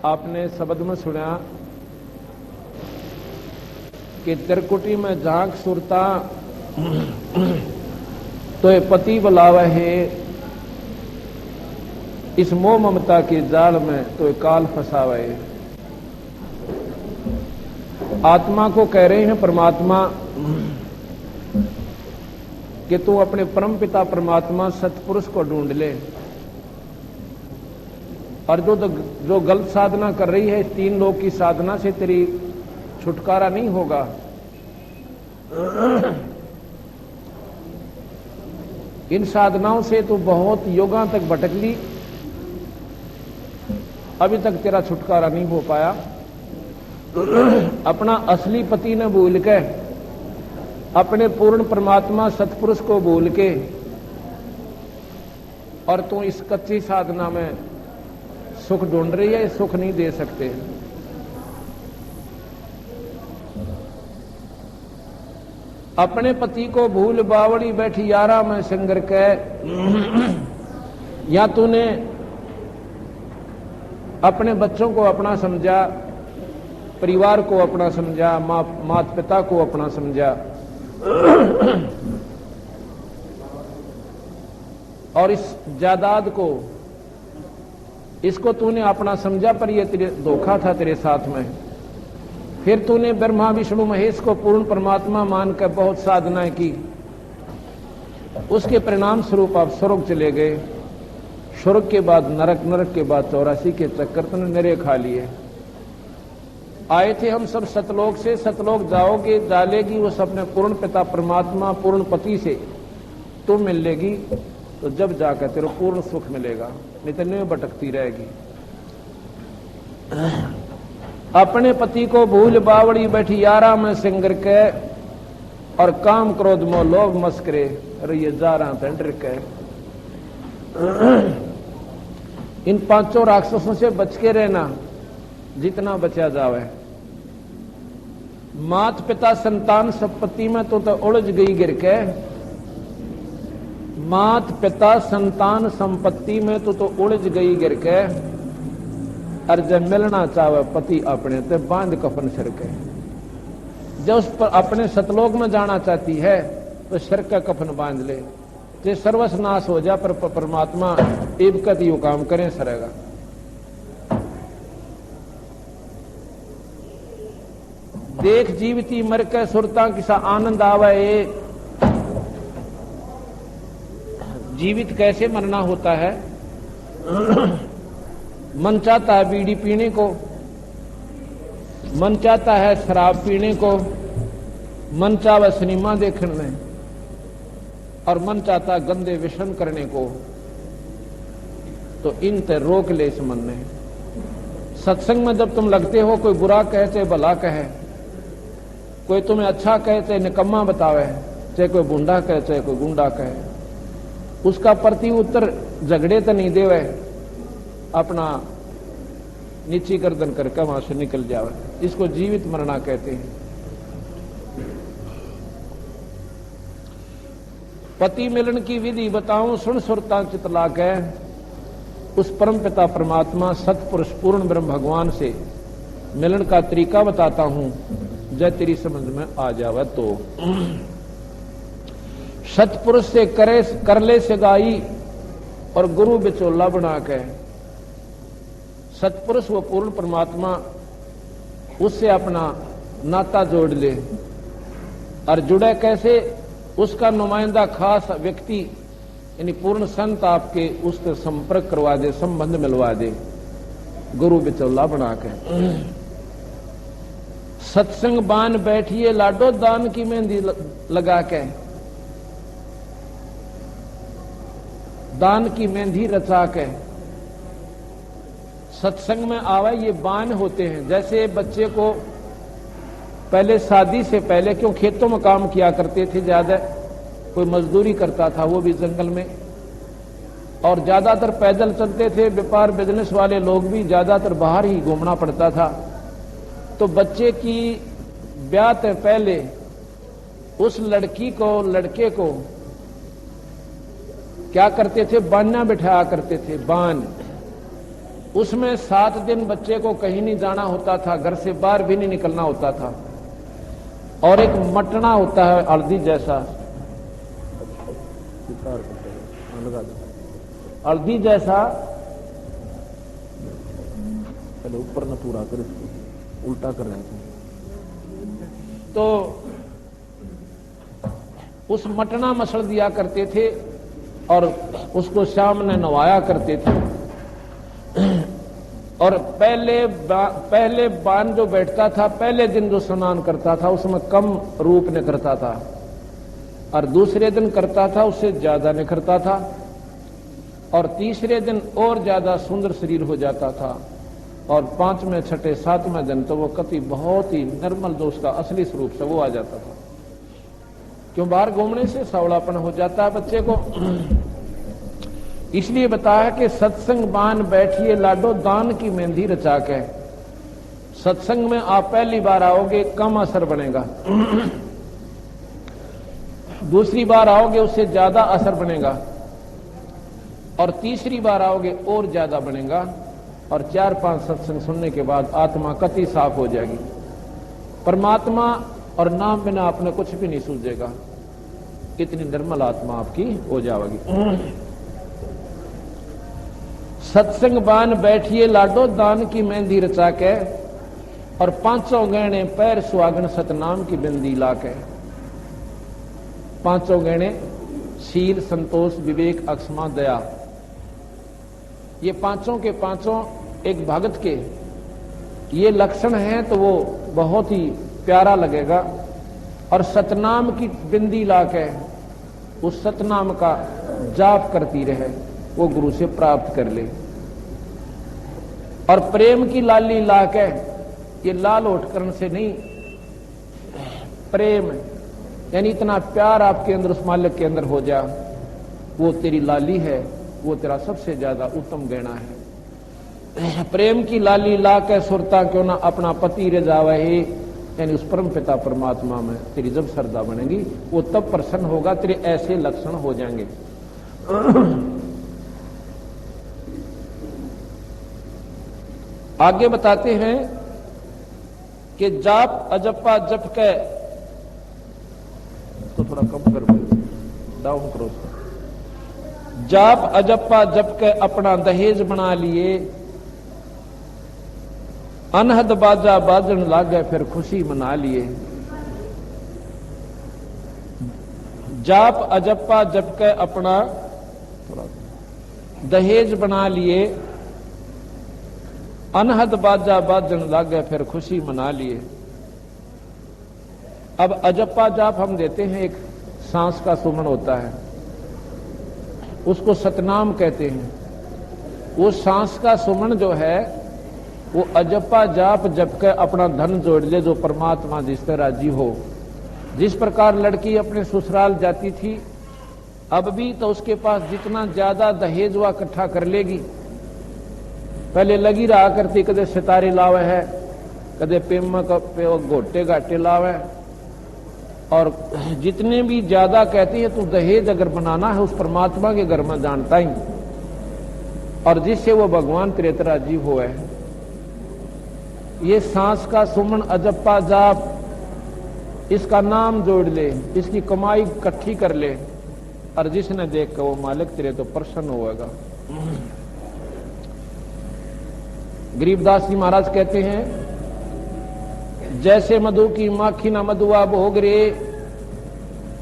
आपने शब्द में सुना कि त्रिकुटी में झांक सुरता तो ये पति बुलावे है, इस मोह ममता के जाल में तो ये काल फंसावे है। आत्मा को कह रहे हैं परमात्मा कि तू अपने परम पिता परमात्मा सतपुरुष को ढूंढ ले, और जो गलत साधना कर रही है, तीन लोक की साधना से तेरी छुटकारा नहीं होगा। इन साधनाओं से तू बहुत युगां तक भटक ली, अभी तक तेरा छुटकारा नहीं हो पाया। अपना असली पति ने भूल के, अपने पूर्ण परमात्मा सतपुरुष को भूल के, और तू इस कच्ची साधना में सुख ढूंढ रही है, सुख नहीं दे सकते। अपने पति को भूल बावड़ी बैठी यारा में संगर के, या तूने अपने बच्चों को अपना समझा, परिवार को अपना समझा, माता पिता को अपना समझा, और इस जायदाद को, इसको तूने अपना समझा, पर यह तेरे धोखा था तेरे साथ में। फिर तूने ब्रह्मा विष्णु महेश को पूर्ण परमात्मा मानकर बहुत साधनाएं की, उसके परिणाम स्वरूप आप स्वर्ग चले गए। स्वर्ग के बाद नरक, नरक के बाद 84 के चक्कर तुमने नरे खा लिए। आए थे हम सब सतलोक से, सतलोक जाओगे, डालेगी उस अपने पूर्ण पिता परमात्मा पूर्ण पति से तुम मिल लेगी, तो जब जाकर तेरे पूर्ण सुख मिलेगा, नहीं तो नहीं भटकती रहेगी। अपने पति को भूल बावड़ी बैठी यारा में सिंगर के, और काम क्रोध मोह लोभ मस्करे रही जा रहा तंड्र के। इन पांचों राक्षसों से बच के रहना जितना बचा जावे। मात पिता संतान संपत्ति में तो उलझ गई गिर के, मात पिता संतान संपत्ति में तो उलझ गई गिर के, और जब मिलना चाहे पति अपने तो बांध कफन सिर के। जब उस पर अपने सतलोक में जाना चाहती है तो सिर का कफन बांध ले, जे सर्वस नाश हो जा, पर परमात्मा इबकत यू काम करें सरेगा। देख जीवती मर के सुरता किसा आनंद आवे। जीवित कैसे मरना होता है? मन चाहता है बीड़ी पीने को, मन चाहता है शराब पीने को, मन चाहता सिनेमा देखने में, और मन चाहता है गंदे व्यसन करने को। तो इन ते रोक ले इस मन में। सत्संग में जब तुम लगते हो, कोई बुरा कहे चाहे भला कहे, कोई तुम्हें अच्छा कहे चाहे निकम्मा बतावे, चाहे कोई बूंदा कहे चाहे कोई गुंडा कहे, उसका प्रति उत्तर झगड़े तो नहीं देवे, अपना नीची गर्दन करके वहां से निकल जावे। इसको जीवित मरना कहते हैं। पति मिलन की विधि बताऊं, सुन सुरता चितला के, उस परम पिता परमात्मा सतपुरुष पूर्ण ब्रह्म भगवान से मिलन का तरीका बताता हूं, जय तेरी समझ में आ जावे तो। सतपुरुष से कर ले सगाई, और गुरु बिचौला बना के। सतपुरुष वो पूर्ण परमात्मा, उससे अपना नाता जोड़ ले। और जुड़े कैसे? उसका नुमाइंदा खास व्यक्ति यानी पूर्ण संत आपके उससे संपर्क करवा दे, संबंध मिलवा दे, गुरु बिचौला बना के। सत्संग बान बैठिए लाडो, दान की मेहंदी लगा के, दान की मेहंदी रचा के सत्संग में आवे। ये बान होते हैं। जैसे बच्चे को पहले शादी से पहले, क्यों खेतों में काम किया करते थे ज्यादा, कोई मजदूरी करता था वो भी जंगल में, और ज्यादातर पैदल चलते थे। व्यापार बिजनेस वाले लोग भी ज्यादातर बाहर ही घूमना पड़ता था। तो बच्चे की ब्याह से पहले उस लड़की को, लड़के को क्या करते थे? बान्ना बिठाया करते थे। बान उसमें 7 दिन बच्चे को कहीं नहीं जाना होता था, घर से बाहर भी नहीं निकलना होता था। और एक मटना होता है हल्दी जैसा, हल्दी जैसा, पहले ऊपर न पूरा कर, उल्टा कर रहे थे। तो उस मटना मसल दिया करते थे और उसको शाम ने नवाया करते थे। और पहले बान जो बैठता था, पहले दिन जो स्नान करता था उसमें कम रूप ने करता था, और दूसरे दिन करता था उससे ज्यादा निखरता था, और तीसरे दिन और ज्यादा सुंदर शरीर हो जाता था, और 5वें, 6ठे, 7वें दिन तो वो कति बहुत ही निर्मल जो उसका असली स्वरूप से वो आ जाता था। क्यों? बाहर घूमने से सावलापन हो जाता है बच्चे को। इसलिए बताया कि सत्संग बान बैठिए लाडो दान की मेहंदी रचा के। सत्संग में आप पहली बार आओगे कम असर बनेगा, दूसरी बार आओगे उससे ज्यादा असर बनेगा, और तीसरी बार आओगे और ज्यादा बनेगा, और 4-5 सत्संग सुनने के बाद आत्मा कति साफ हो जाएगी। परमात्मा और नाम बिना आपने कुछ भी नहीं सूझेगा, इतनी निर्मल आत्मा आपकी हो जाएगी। सत्संग बान बैठिए लाडो दान की मेहंदी रचा के, और 5 गहने पैर सुहागन सतनाम की बिंदी लाके। 5 गहने शील, संतोष, विवेक, अक्षमा, दया, ये 5 के 5 एक भगत के ये लक्षण हैं, तो वो बहुत ही प्यारा लगेगा। और सतनाम की बिंदी लाके उस सतनाम का जाप करती रहे, वो गुरु से प्राप्त कर ले। और प्रेम की लाली लाके, ये लाल होठकरण से नहीं, प्रेम यानी इतना प्यार आपके अंदर उस मालिक के अंदर हो जा, वो तेरी लाली है, वो तेरा सबसे ज्यादा उत्तम गहना है। प्रेम की लाली ला के सुरता क्यों ना अपना पति रजावे, यानी उस परम पिता परमात्मा में तेरी जब श्रद्धा बनेगी वो तब प्रसन्न होगा, तेरे ऐसे लक्षण हो जाएंगे। आगे बताते हैं कि जाप अजप्पा जप के, तो थोड़ा कम कर, डाउन करो। जाप अजप्पा जप के अपना दहेज बना लिए, अनहद बाजा बाजन लागे फिर खुशी मना लिए। जाप अजप्पा जप के अपना दहेज बना लिए, अनहद बाजा बाजन लागे फिर खुशी मना लिए। अब अजप्पा जाप हम देते हैं, एक सांस का सुमन होता है, उसको सतनाम कहते हैं। वो सांस का सुमन जो है वो अजप्पा जाप जप के अपना धन जोड़ ले, जो परमात्मा जिस पर राजी हो। जिस प्रकार लड़की अपने ससुराल जाती थी, अब भी तो उसके पास जितना ज्यादा दहेज वह इकट्ठा कर लेगी। पहले लगी रहा करती, कदे सितारे लावे है, कदे पेम घोटे घाटे लावे, और जितने भी ज्यादा कहती है तू दहेज अगर बनाना है उस परमात्मा के घर में जानता ही, और जिससे वो भगवान तेरे तरह जीव हो है। ये सांस का सुमन अजप्पा जाप, इसका नाम जोड़ ले, इसकी कमाई इकट्ठी कर ले, और जिसने देख कर वो मालिक तेरे तो प्रसन्न होगा। गरीबदास जी महाराज कहते हैं, जैसे मधु की माखी ना मधुआ भोग रे,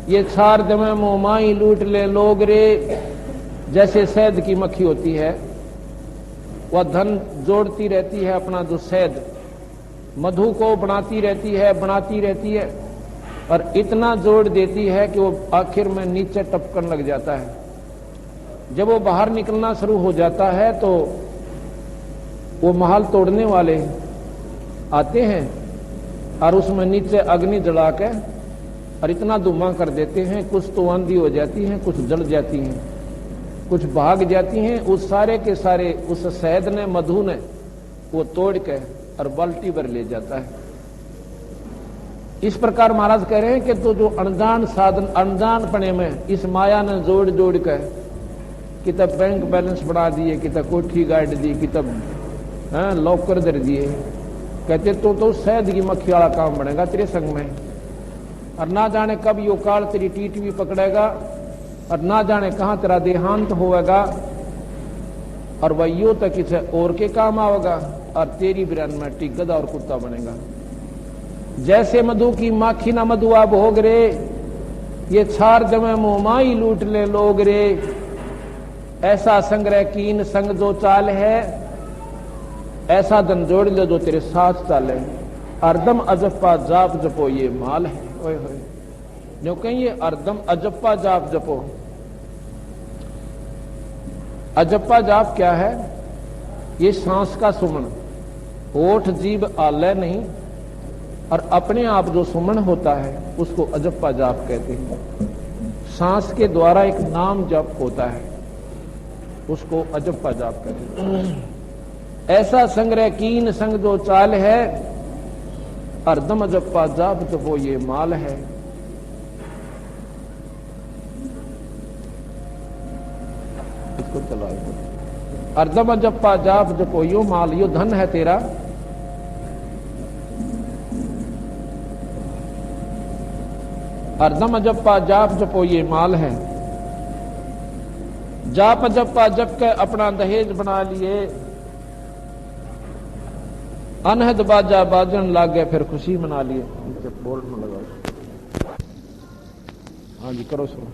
ये छार दमे मोमाई लूट ले लोग रे। जैसे शहद की मक्खी होती है, वह धन जोड़ती रहती है, अपना जो शहद मधु को बनाती रहती है, और इतना जोड़ देती है कि वो आखिर में नीचे टपकन लग जाता है। जब वो बाहर निकलना शुरू हो जाता है तो वो महल तोड़ने वाले आते हैं और उसमें नीचे अग्नि जला के और इतना धुआं कर देते हैं, कुछ तो आंधी हो जाती हैं, कुछ जल जाती हैं, कुछ भाग जाती हैं। उस सारे के सारे उस शहद ने, मधु ने वो तोड़ के और बाल्टी भर ले जाता है। इस प्रकार महाराज कह रहे हैं कि तो जो अनजान साधन, अनजान पने में इस माया ने जोड़ जोड़ कर कि तब बैंक बैलेंस बढ़ा दिए, कि तब कोठी गाड़ दी, कि तब लॉक कर दे दिए। कहते तो शहद की मक्खी वाला काम बनेगा तेरे संग में, और ना जाने कब यो काल तेरी टीट भी पकड़ेगा, और ना जाने कहां तेरा देहांत होगा, और वह यो तक किसी और के काम आवेगा, और तेरी बिरन में टिक गधा और कुत्ता बनेगा। जैसे मधु की माखी ना मधुआ भोग रे, ये छार जमे मोमाई लूट ले लोग रे। ऐसा संग्रह कीन संग जो चाल है, ऐसा धन जोड़ ले जो तेरे साथ चाले। अर्दम अजप्पा जाप जपो ये माल है। ओए होए, जो कहिए अर्दम अजप्पा जाप जपो। अजप्पा जाप क्या है? ये सांस का सुमन, होठ जीभ आलय नहीं, और अपने आप जो सुमन होता है उसको अजप्पा जाप कहते हैं। सांस के द्वारा एक नाम जप होता है, उसको अजप्पा जाप कहते हैं। ऐसा संग्रह कीन संग जो चाल है, अर्दम अजप्पा जाप जपो ये माल है। इसको चलाओ। अर्दम अजप्पा जाप जपो यो माल, यो धन है तेरा। अर्दम अजप्पा जाप जपो ये माल है। जाप जप्पा जप के अपना दहेज बना लिए, अनहद बाजा बाजन लागे फिर खुशी मना लिए। बोल में लगाओ। हाँ जी करो सुनो।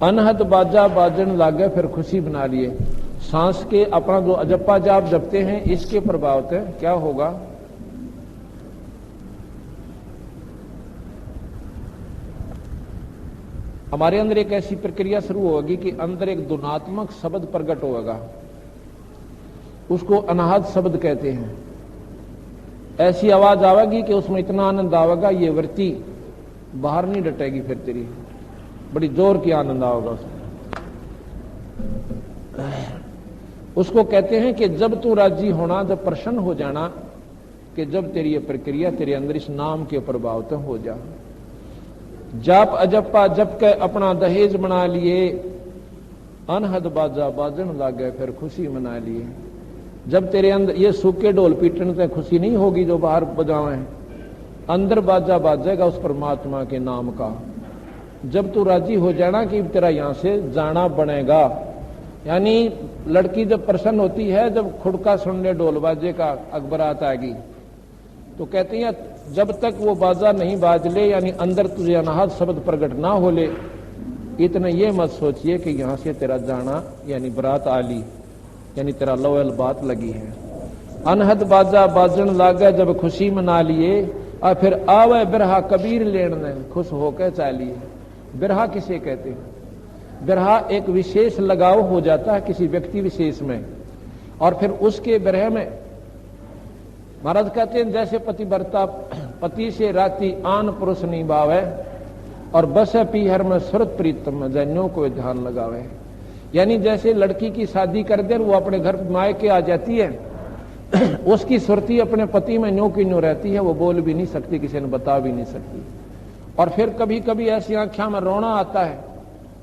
अनहद बाजा बाजन लागे फिर खुशी बना लिए। सांस के अपना जो अजप्पा जाप जपते हैं, इसके प्रभाव से क्या होगा? हमारे अंदर एक ऐसी प्रक्रिया शुरू होगी कि अंदर एक धुनात्मक शब्द प्रकट होगा, उसको अनाहत शब्द कहते हैं। ऐसी आवाज आवेगी कि उसमें इतना आनंद आवेगा, ये वृत्ति बाहर नहीं डटेगी, फिर तेरी बड़ी जोर की आनंद आवेगा उसमें। उसको कहते हैं कि जब तू राजी होना, जब प्रसन्न हो जाना, कि जब तेरी ये प्रक्रिया तेरे अंदर इस नाम के प्रभाव से हो जा। जाप अजप्पा जप के अपना दहेज बना लिए, अनहद बाजा बाजन लागे फिर खुशी मना लिए। जब तेरे अंदर ये सूखे ढोल पीटने से खुशी नहीं होगी जो बाहर बजावे, अंदर बाजा बाजेगा उस परमात्मा के नाम का। जब तू राजी हो जाना कि तेरा यहां से जाना बनेगा, यानी लड़की जब प्रसन्न होती है, जब खुड़का सुनने ढोल बाजे का अकबरात आएगी, तो कहते हैं जब तक वो बाजा नहीं बाज ले, यानी अंदर तुझे अनाहत शब्द प्रकट ना हो ले, इतना ये मत सोचिए कि यहां से तेरा जाना यानी बरात आली, यानी तेरा लोयल बात लगी है। अनहद बाजा बाजन लागे जब खुशी मना लिए, और फिर आवे बिरहा कबीर लेने खुश होकर चालिए। बिरहा किसे कहते हैं? बिरहा एक विशेष लगाव हो जाता है किसी व्यक्ति विशेष में, और फिर उसके बिरह में महाराज कहते हैं जैसे पतिव्रता पति से राति आन पुरुष निभावे, और बस पीहर में सुरत प्रीतम जन्यों को ध्यान लगावे। यानी जैसे लड़की की शादी कर दे, वो अपने घर मायके आ जाती है, उसकी सुरती अपने पति में न्यों की न्यों रहती है, वो बोल भी नहीं सकती, किसी ने बता भी नहीं सकती। और फिर कभी कभी ऐसी आंखों में रोना आता है,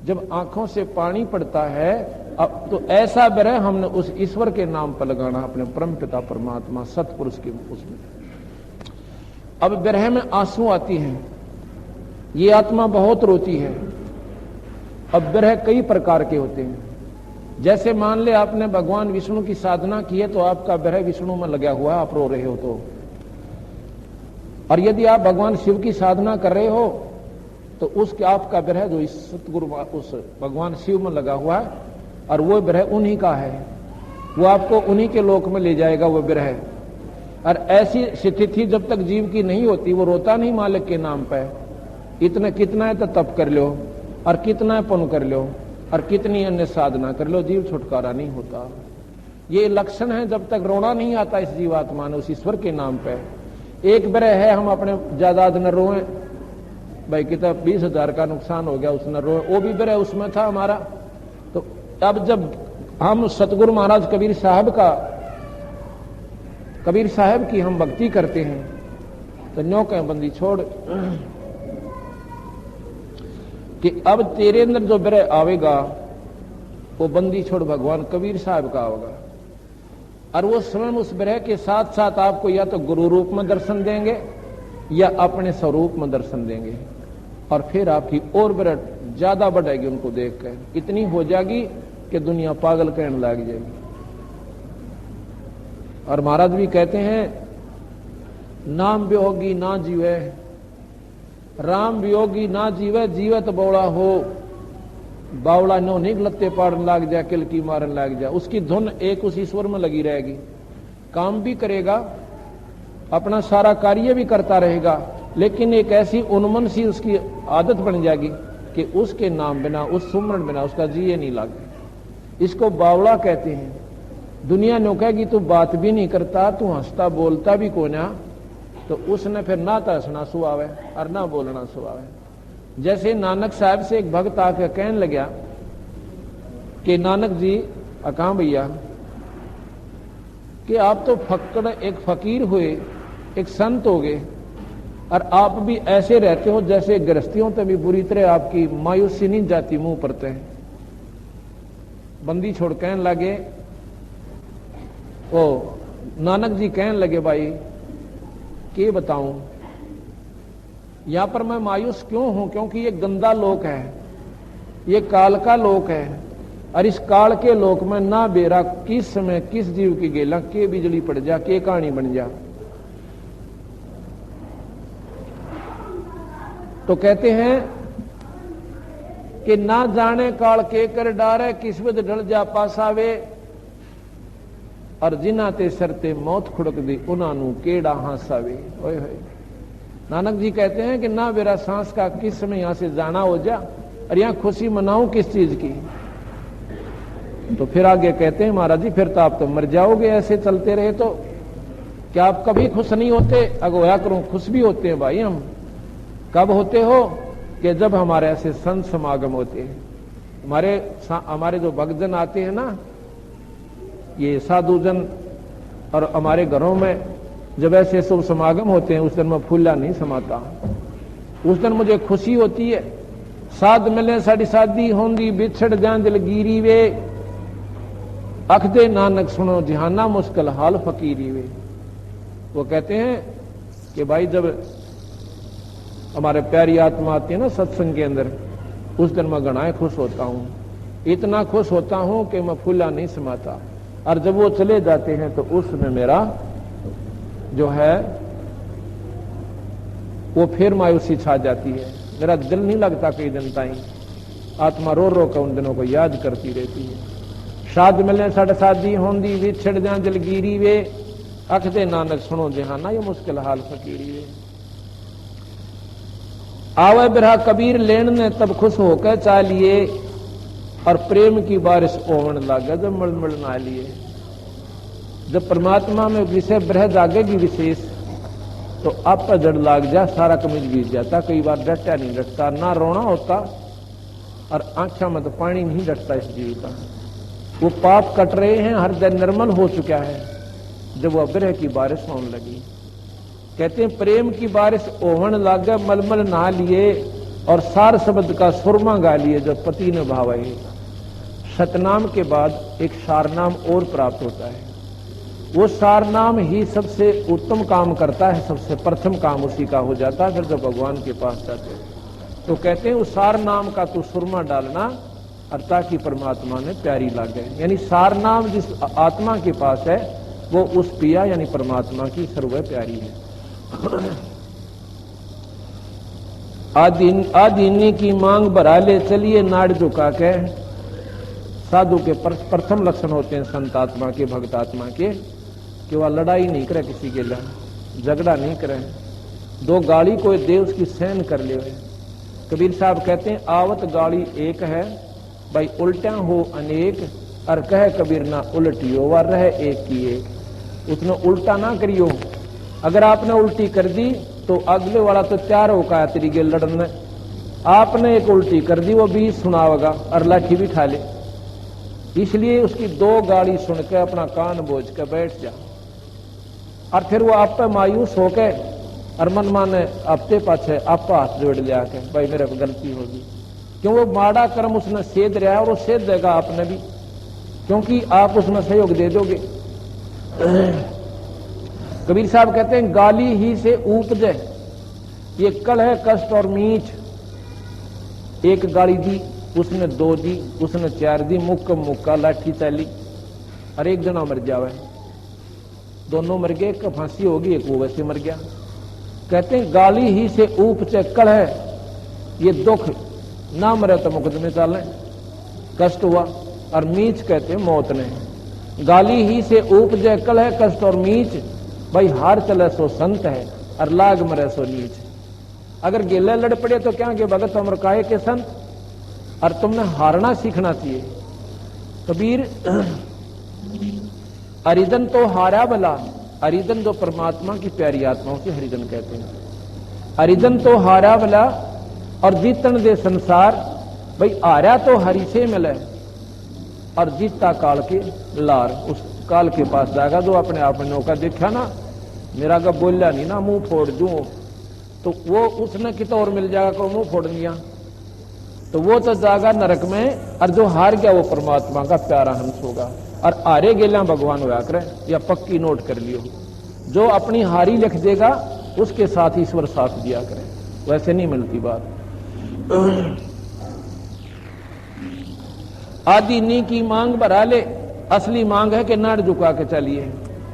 जब आंखों से पानी पड़ता है, अब तो ऐसा बिरह हमने उस ईश्वर के नाम पर लगाना, अपने परम पिता परमात्मा सतपुरुष के उसमें। अब बिरह में आंसू आती हैं, ये आत्मा बहुत रोती है। अब बिरह कई प्रकार के होते हैं। जैसे मान ले आपने भगवान विष्णु की साधना की है, तो आपका बिरह विष्णु में लगा हुआ है, आप रो रहे हो तो। और यदि आप भगवान शिव की साधना कर रहे हो, तो उसके आपका बिरह जो इस सतगुरु उस भगवान शिव में लगा हुआ है, और वो बिरह उन्हीं का है, वो आपको उन्हीं के लोक में ले जाएगा वो बिरह। और ऐसी स्थिति जब तक जीव की नहीं होती, वो रोता नहीं मालिक के नाम पे। इतना कितना है तो तप कर लो, और कितना है पुण्य कर लो, और कितनी अन्य साधना कर लो, जीव छुटकारा नहीं होता। ये लक्षण है, जब तक रोना नहीं आता इस जीवात्मा ने उस ईश्वर के नाम पे। एक बिरह है, हम अपने जायदाद न रोए, भाई कितना 20,000 का नुकसान हो गया, उसने रोए, वो भी बिरह उसमें था हमारा। तो अब जब हम सतगुरु महाराज कबीर साहब की हम भक्ति करते हैं, तो न्यों कह बंदी छोड़ कि अब तेरे अंदर जो बिरह आवेगा, वो बंदी छोड़ भगवान कबीर साहब का होगा। और वो स्वयं उस विरह के साथ साथ आपको या तो गुरु रूप में दर्शन देंगे या अपने स्वरूप में दर्शन देंगे, और फिर आपकी और विरह ज्यादा बढ़ेगी उनको देखकर, इतनी हो जाएगी कि दुनिया पागल कहने लग जाएगी। और महाराज भी कहते हैं, नाम वियोगी ना जीवे, राम वियोगी ना जीवे, जीवे तो बौड़ा हो, बावड़ा नो नहीं लत्ते पाड़न लग जाए, किलकी मारन लग जाए। उसकी धुन एक उस ईश्वर में लगी रहेगी, काम भी करेगा, अपना सारा कार्य भी करता रहेगा, लेकिन एक ऐसी उन्मन सी उसकी आदत बन जाएगी कि उसके नाम बिना, उस सुमरण बिना उसका जी नहीं लागे। इसको बावड़ा कहते हैं। दुनिया ने कहेगी तू बात भी नहीं करता, तू हंसता बोलता भी को ना, तो उसने फिर ना तो हंसना सुहावे और ना बोलना सुहावे। जैसे नानक साहब से एक भक्त आकर कहने लगा कि नानक जी कहां भैया कि आप तो फक्कड़ एक फकीर हुए, एक संत हो गए, और आप भी ऐसे रहते हो जैसे गृहस्थियों तो भी बुरी तरह आपकी मायूसी नहीं जाती मुंह पर ते। बंदी छोड़ कहने लगे, ओ नानक जी कहने लगे, भाई के बताऊं यहां पर मैं मायूस क्यों हूं, क्योंकि ये गंदा लोक है, ये काल का लोक है, और इस काल के लोक में ना बेरा किस समय किस जीव की गेला के बिजली पड़ जा, के कहानी बन जा। तो कहते हैं कि ना जाने काल के कर डारे, किस्मत ढल जा पासावे, और जिना ते सरते मौत खुड़क दी उनानू केड़ा हासावे। ओए होए, नानक जी कहते हैं कि ना मेरा सांस का किस समय यहां से जाना हो जा, और यहां खुशी मनाऊं किस चीज की। तो फिर आगे कहते हैं, महाराज जी फिर तो आप तो मर जाओगे ऐसे चलते रहे तो, क्या आप कभी खुश नहीं होते? अगोया करूं, खुश भी होते हैं भाई हम। कब होते हो? कि जब हमारे ऐसे संत समागम होते हैं, हमारे जो भक्तजन आते हैं ना, ये साधुजन, और हमारे घरों में जब ऐसे सब समागम होते हैं, उस दिन मैं फूला नहीं समाता, उस दिन मुझे खुशी होती है। साध मिले साड़ी शादी होंगी, बिछड़ जान दिल गिरी वे, अख दे नानक सुनो जहाना मुश्किल हाल फकीरी वे। वो कहते हैं कि भाई जब हमारे प्यारी आत्मा आती है ना सत्संग के अंदर, उस दिन मैं घना खुश होता हूं, इतना खुश होता हूं कि मैं फूला नहीं समाता। और जब वो चले जाते हैं तो उसमें मेरा जो है वो फिर मायूसी छा जाती है, मेरा दिल नहीं लगता कई दिन ताई, आत्मा रो रो कर उन दिनों को याद करती रहती है। शाद मिलने साढ़े शादी होंदी, विछड़ जा जलगीरी वे, अख दे नानक सुनो जहाना ये मुश्किल हाल फकीरी वे। आवे बिरहा कबीर लेन ने तब खुश होकर चालिए, और प्रेम की बारिश ओवन लागा जब मलमल ना लिए। जब परमात्मा में विषय ब्रह जागेगी विशेष, तो आप पर जड़ लाग जा, सारा कमीज बीत जाता। कई बार डटता नहीं डटता, ना रोना होता, और आंखों में तो पानी नहीं डटता इस जीव का। वो पाप कट रहे हैं, हृदय निर्मल हो चुका है, जब वह ब्रह की बारिश होने लगी। कहते हैं प्रेम की बारिश ओवन लागे, मलमल नहा लिए, और सार शब्द का सुरमा गा लिए जब पति ने भावे। सतनाम के बाद एक सारनाम और प्राप्त होता है, वो सारनाम ही सबसे उत्तम काम करता है, सबसे प्रथम काम उसी का हो जाता है। फिर जब भगवान के पास जाते हैं तो कहते हैं उस सारनाम का तू सुरमा डालना, और ताकि परमात्मा ने प्यारी लागे। यानी सारनाम जिस आत्मा के पास है वो उस पिया यानी परमात्मा की सर्व प्यारी है। आदीनी की मांग भरा ले चलिए नाड़ झुका के। साधु के प्रथम लक्षण होते हैं संत आत्मा के, भक्त आत्मा के, कि वह लड़ाई नहीं करे किसी के लिए, झगड़ा नहीं करे, दो गाली कोई दे उसकी सहन कर ले। कबीर साहब कहते हैं आवत गाली एक है, भाई उल्टा हो अनेक, और कह कबीर ना उल्टियो वह रहे एक की एक। उसने उल्टा ना करियो, अगर आपने उल्टी कर दी तो अगले वाला तो तैयार होगा तेरी गेल लड़ने। आपने एक उल्टी कर दी, वो भी सुनावेगा और लाठी भी खा ले। इसलिए उसकी दो गाली सुन के अपना कान बोझ के बैठ जा, और फिर वो आप पे मायूस होके और मन माने आपते पाछे आपका हाथ जोड़ लिया के भाई मेरे को गलती होगी। क्यों वो माड़ा कर्म उसने सेध रहा है और वो सेध देगा आपने भी, क्योंकि आप उसमें सहयोग दे दोगे। कबीर साहब कहते हैं गाली ही से उपजे, ये कल है कष्ट और मीठ। एक गाली दी, उसने दो दी, उसने चार दी, मुक्का मुक्का लाठी चली और एक जना मर जावे, दोनों मर गए, एक फांसी होगी, एक वो वैसे मर गया। कहते हैं गाली ही से उपजे कल है, ये दुख ना मरे तो मुकदमे चाले, कष्ट हुआ। और मीच कहते हैं मौत ने, गाली ही से उपजे कल है कष्ट और मीच, भाई हार चले सो संत है और लाग मरे सो नीच। अगर गेले लड़ पड़े तो क्या के भगत अमर काहे के संत, और तुमने हारना सीखना चाहिए। कबीर हरिजन तो हारा भला, हरिजन जो परमात्मा की प्यारी आत्माओं से हरिजन कहते हैं, हरिजन तो हारा भला और जीतन दे संसार, भाई हारा तो हरि से मिले और जीता काल के लार। उस काल के पास जाएगा जो अपने आप में नौका देखा ना, मेरा का बोलिया नहीं ना मुंह फोड़ दूं, तो वो उसने कितना और मिल जाएगा को मुंह फोड़ लिया, तो वो तो जाएगा नरक में। और जो हार गया वो परमात्मा का प्यारा हंस होगा। और हारे गेला भगवान होया करे, या पक्की नोट कर लियो, जो अपनी हारी लिख देगा उसके साथ ईश्वर साथ दिया करे, वैसे नहीं मिलती बात। आदि नी की मांग बढ़ा ले, असली मांग है कि नाड़ झुका के चलिए,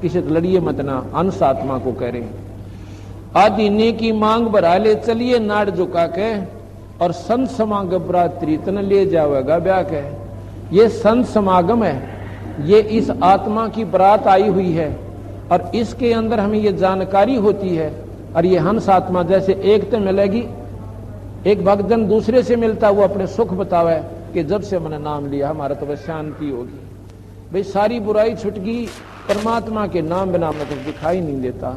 किसी लड़िए मत ना, अंश आत्मा को कह रहे हैं। आदि नी की मांग बढ़ा ले, चलिए नाड़ झुका के, और संत समागम बरात्री तन ले जावेगा ब्याह के। ये संत समागम है, ये इस आत्मा की बरात आई हुई है और इसके अंदर हमें ये जानकारी होती है। और ये हंस आत्मा जैसे एक तो मिलेगी, एक भक्तजन दूसरे से मिलता, वो अपने सुख बतावे कि जब से मैंने नाम लिया हमारा तो बस शांति होगी, भाई सारी बुराई छुट गई, परमात्मा के नाम बिना में तो दिखाई नहीं देता।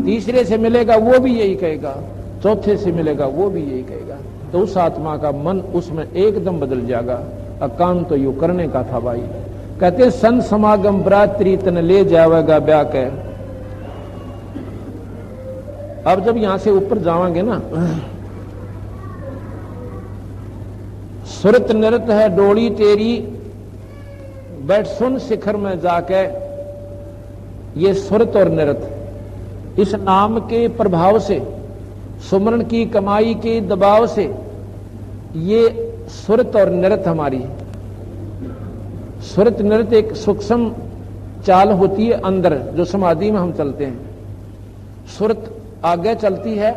तीसरे से मिलेगा वो भी यही कहेगा, चौथे से मिलेगा वो भी यही कहेगा, तो उस आत्मा का मन उसमें एकदम बदल जाएगा। और काम तो यू करने का था भाई। कहते संत समागम बरात्री तन ले जावेगा ब्याह के। अब जब यहां से ऊपर जावांगे ना, सुरत नृत है डोली तेरी, बैठ सुन शिखर में जाके। ये सुरत और नृत इस नाम के प्रभाव से, सुमरण की कमाई के दबाव से, ये सुरत और नृत हमारी, सुरत नृत एक सूक्ष्म चाल होती है अंदर, जो समाधि में हम चलते हैं। सुरत आगे चलती है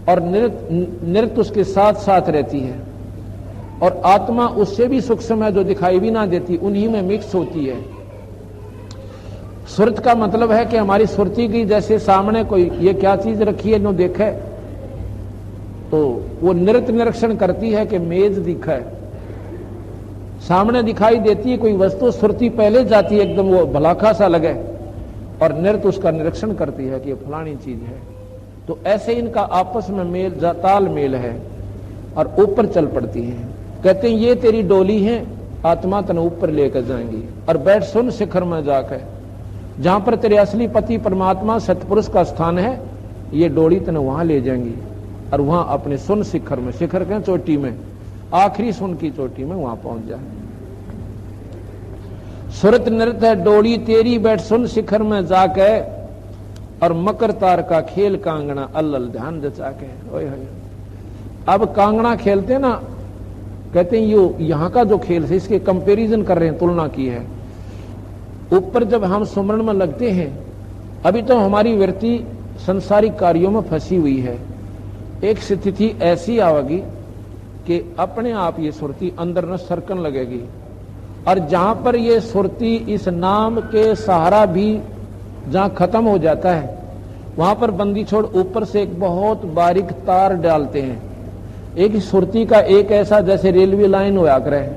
और नृत उसके साथ साथ रहती है, और आत्मा उससे भी सूक्ष्म है जो दिखाई भी ना देती, उन्हीं में मिक्स होती है। सुरत का मतलब है कि हमारी सुरती की जैसे सामने कोई ये क्या चीज रखी है, जो देखे तो वो नृत निरीक्षण करती है कि मेज दिखे, सामने दिखाई देती है कोई वस्तु, सुरती पहले जाती है एकदम वो भलाखा सा लगे, और नृत उसका निरीक्षण करती है कि ये फलानी चीज है। तो ऐसे इनका आपस में मेल ताल मेल है और ऊपर चल पड़ती है। कहते हैं ये तेरी डोली है, आत्मा तन ऊपर लेकर जाएंगी, और बैठ सुन शिखर में जाकर, जहां पर तेरे असली पति परमात्मा सतपुरुष का स्थान है, ये डोली तन वहां ले जाएंगी, और वहां अपने सुन शिखर में, शिखर के चोटी में, आखिरी सुन की चोटी में वहां पहुंच जाए। सुरत नृत है डोली तेरी, बैठ सुन शिखर में जाके, और मकर तार का खेल कांगना अल्लल ध्यान जचा के। ओए होए, अब कांगना खेलते ना, कहते हैं यो यहां का जो खेल है इसके कंपैरिजन कर रहे हैं, तुलना की है। ऊपर जब हम सुमरण में लगते हैं, अभी तो हमारी वृत्ति संसारिक कार्यों में फंसी हुई है। एक स्थिति ऐसी आवेगी कि अपने आप ये सुरती अंदर न सरकन लगेगी, और जहां पर ये सुरती इस नाम के सहारा भी जहां खत्म हो जाता है, वहां पर बंदी छोड़ ऊपर से एक बहुत बारीक तार डालते हैं। एक सुरती का एक ऐसा जैसे रेलवे लाइन होया करे,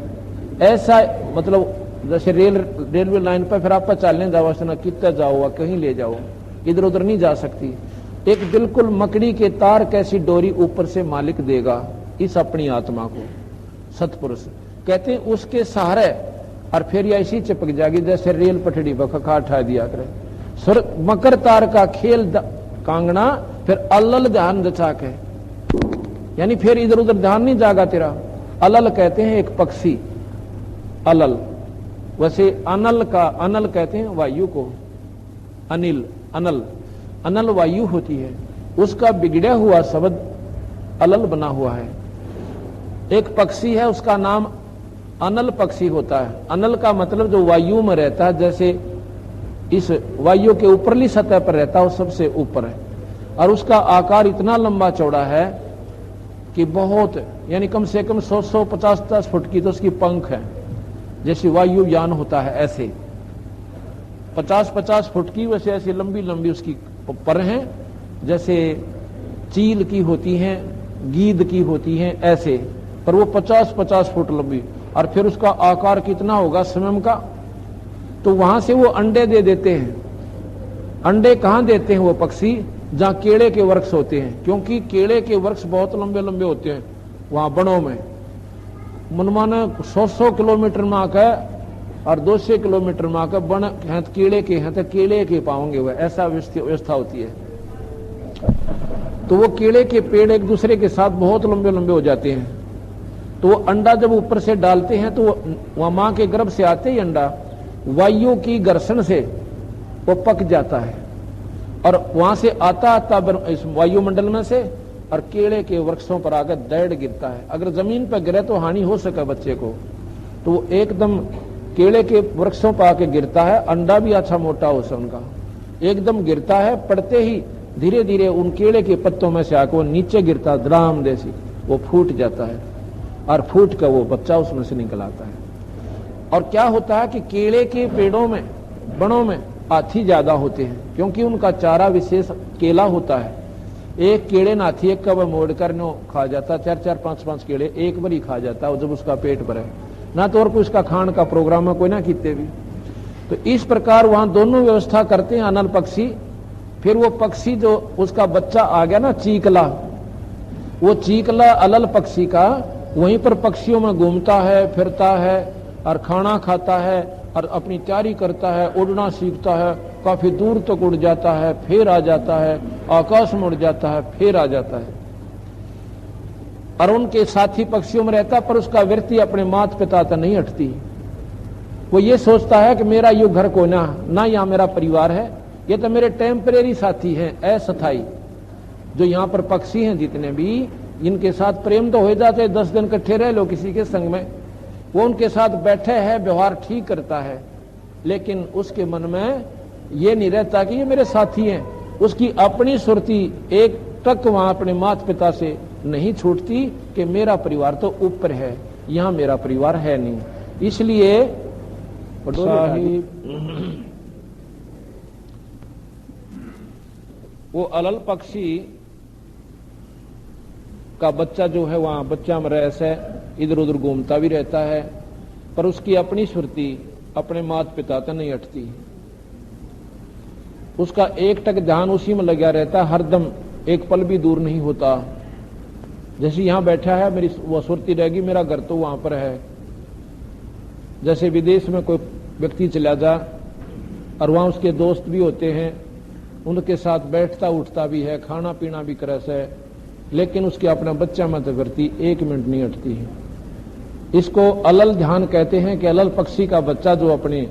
ऐसा मतलब जैसे रेलवे लाइन पर फिर आप चलने जाओ, ना कितना जाओ, कहीं ले जाओ, इधर उधर नहीं जा सकती। एक बिल्कुल मकड़ी के तार कैसी डोरी ऊपर से मालिक देगा इस अपनी आत्मा को, सतपुरुष कहते हैं, उसके सहारे, और फिर ये ऐसी चिपक जाएगी जैसे रेल पटड़ी बखा उठा दिया करे। सुर मकर तार का खेल कांगना, फिर अल्लल ध्यान जचा के, यानी फिर इधर उधर ध्यान नहीं जागा तेरा, अलल कहते हैं एक पक्षी, अलल। वैसे अनल कहते हैं वायु को, अनिल, अनल, अनल वायु होती है, उसका बिगड़ा हुआ शब्द अलल बना हुआ है। एक पक्षी है, उसका नाम अनल पक्षी होता है। अनल का मतलब जो वायु में रहता है, जैसे इस वायु के ऊपरली सतह पर रहता है, वो सबसे ऊपर है, और उसका आकार इतना लंबा चौड़ा है कि बहुत, यानी कम से कम 100-150 फुट की तो उसकी पंख है, जैसे वायुयान होता है ऐसे 50-50 फुट की, वैसे ऐसी लंबी लंबी उसकी पर हैं, जैसे चील की होती हैं, गीद की होती हैं ऐसे, पर वो 50-50 फुट लंबी। और फिर उसका आकार कितना होगा स्वयं का, तो वहां से वो अंडे दे देते हैं। अंडे कहां देते हैं वो पक्षी? जहां केले के वृक्ष होते हैं, क्योंकि केले के वृक्ष बहुत लंबे लंबे होते हैं वहां बनों में। मनमाना 100 किलोमीटर में आकर और 200 किलोमीटर में आकर बन हैं, केले के हैं तो केले के पाओगे वह, ऐसा व्यवस्था होती है। तो वो केले के पेड़ एक दूसरे के साथ बहुत लंबे लंबे हो जाते हैं। तो वो अंडा जब ऊपर से डालते हैं तो वह मां के गर्भ से आते ही अंडा वायु की घर्षण से वो पक जाता है, और वहां से आता आता इस वायुमंडल में से और केले के वृक्षों पर आकर दैड़ गिरता है। अगर जमीन पर गिरे तो हानि हो सके बच्चे को, तो वो एकदम केले के वृक्षों पर आके गिरता है। अंडा भी अच्छा मोटा हो उनका, एकदम गिरता है, पड़ते ही धीरे धीरे उन केले के पत्तों में से आकर वो नीचे गिरता, द्राम जैसी वो फूट जाता है, और फूट कर वो बच्चा उसमें से निकल आता है। और क्या होता है कि केले के पेड़ों में, बनों में हाथी ज्यादा होते हैं, क्योंकि उनका चारा विशेष केला होता है। एक केले ना हाथी एक कब मोड़ कर नो खा जाता, 4-4, 5-5 केले एक बार ही खा जाता है जब उसका पेट भरे, ना तो और कोई उसका खान का प्रोग्राम है कोई ना कितने भी। तो इस प्रकार वहां दोनों व्यवस्था करते हैं अनल पक्षी। फिर वो पक्षी जो उसका बच्चा आ गया ना चीकला, वो चीकला अलल पक्षी का वहीं पर पक्षियों में घूमता है, फिरता है और खाना खाता है और अपनी तैयारी करता है, उड़ना सीखता है, काफी दूर तक उड़ जाता है, फिर आ जाता है, आकाश में उड़ जाता है, फिर आ जाता है, और उनके साथी पक्षियों में रहता, पर उसका वृत्ति अपने माता पिता तक नहीं हटती। वो ये सोचता है कि मेरा यो घर को ना यहाँ मेरा परिवार है, ये तो मेरे टेम्परेरी साथी हैं, अस्थायी। जो यहाँ पर पक्षी हैं जितने भी, इनके साथ प्रेम तो हो जाते, 10 दिन इकट्ठे रह लो किसी के संग में, वो उनके साथ बैठे है, व्यवहार ठीक करता है, लेकिन उसके मन में ये नहीं रहता कि ये मेरे साथी हैं। उसकी अपनी सुरती एक तक वहां अपने माता पिता से नहीं छूटती कि मेरा परिवार तो ऊपर है, यहां मेरा परिवार है नहीं। इसलिए वो अलल पक्षी का बच्चा जो है वहां बच्चा में रह से इधर उधर घूमता भी रहता है, पर उसकी अपनी सुरती अपने माता पिता तक नहीं हटती। उसका एक टक ध्यान उसी में लगा रहता है, हरदम एक पल भी दूर नहीं होता। जैसे यहां बैठा है, मेरी वो सुरती रहेगी, मेरा घर तो वहां पर है। जैसे विदेश में कोई व्यक्ति चला जा और वहां उसके दोस्त भी होते हैं, उनके साथ बैठता उठता भी है, खाना पीना भी करे से, लेकिन उसके अपना बच्चा मत करती, 1 मिनट नहीं हटती है। इसको अलल ध्यान कहते हैं कि अलल पक्षी का बच्चा जो अपने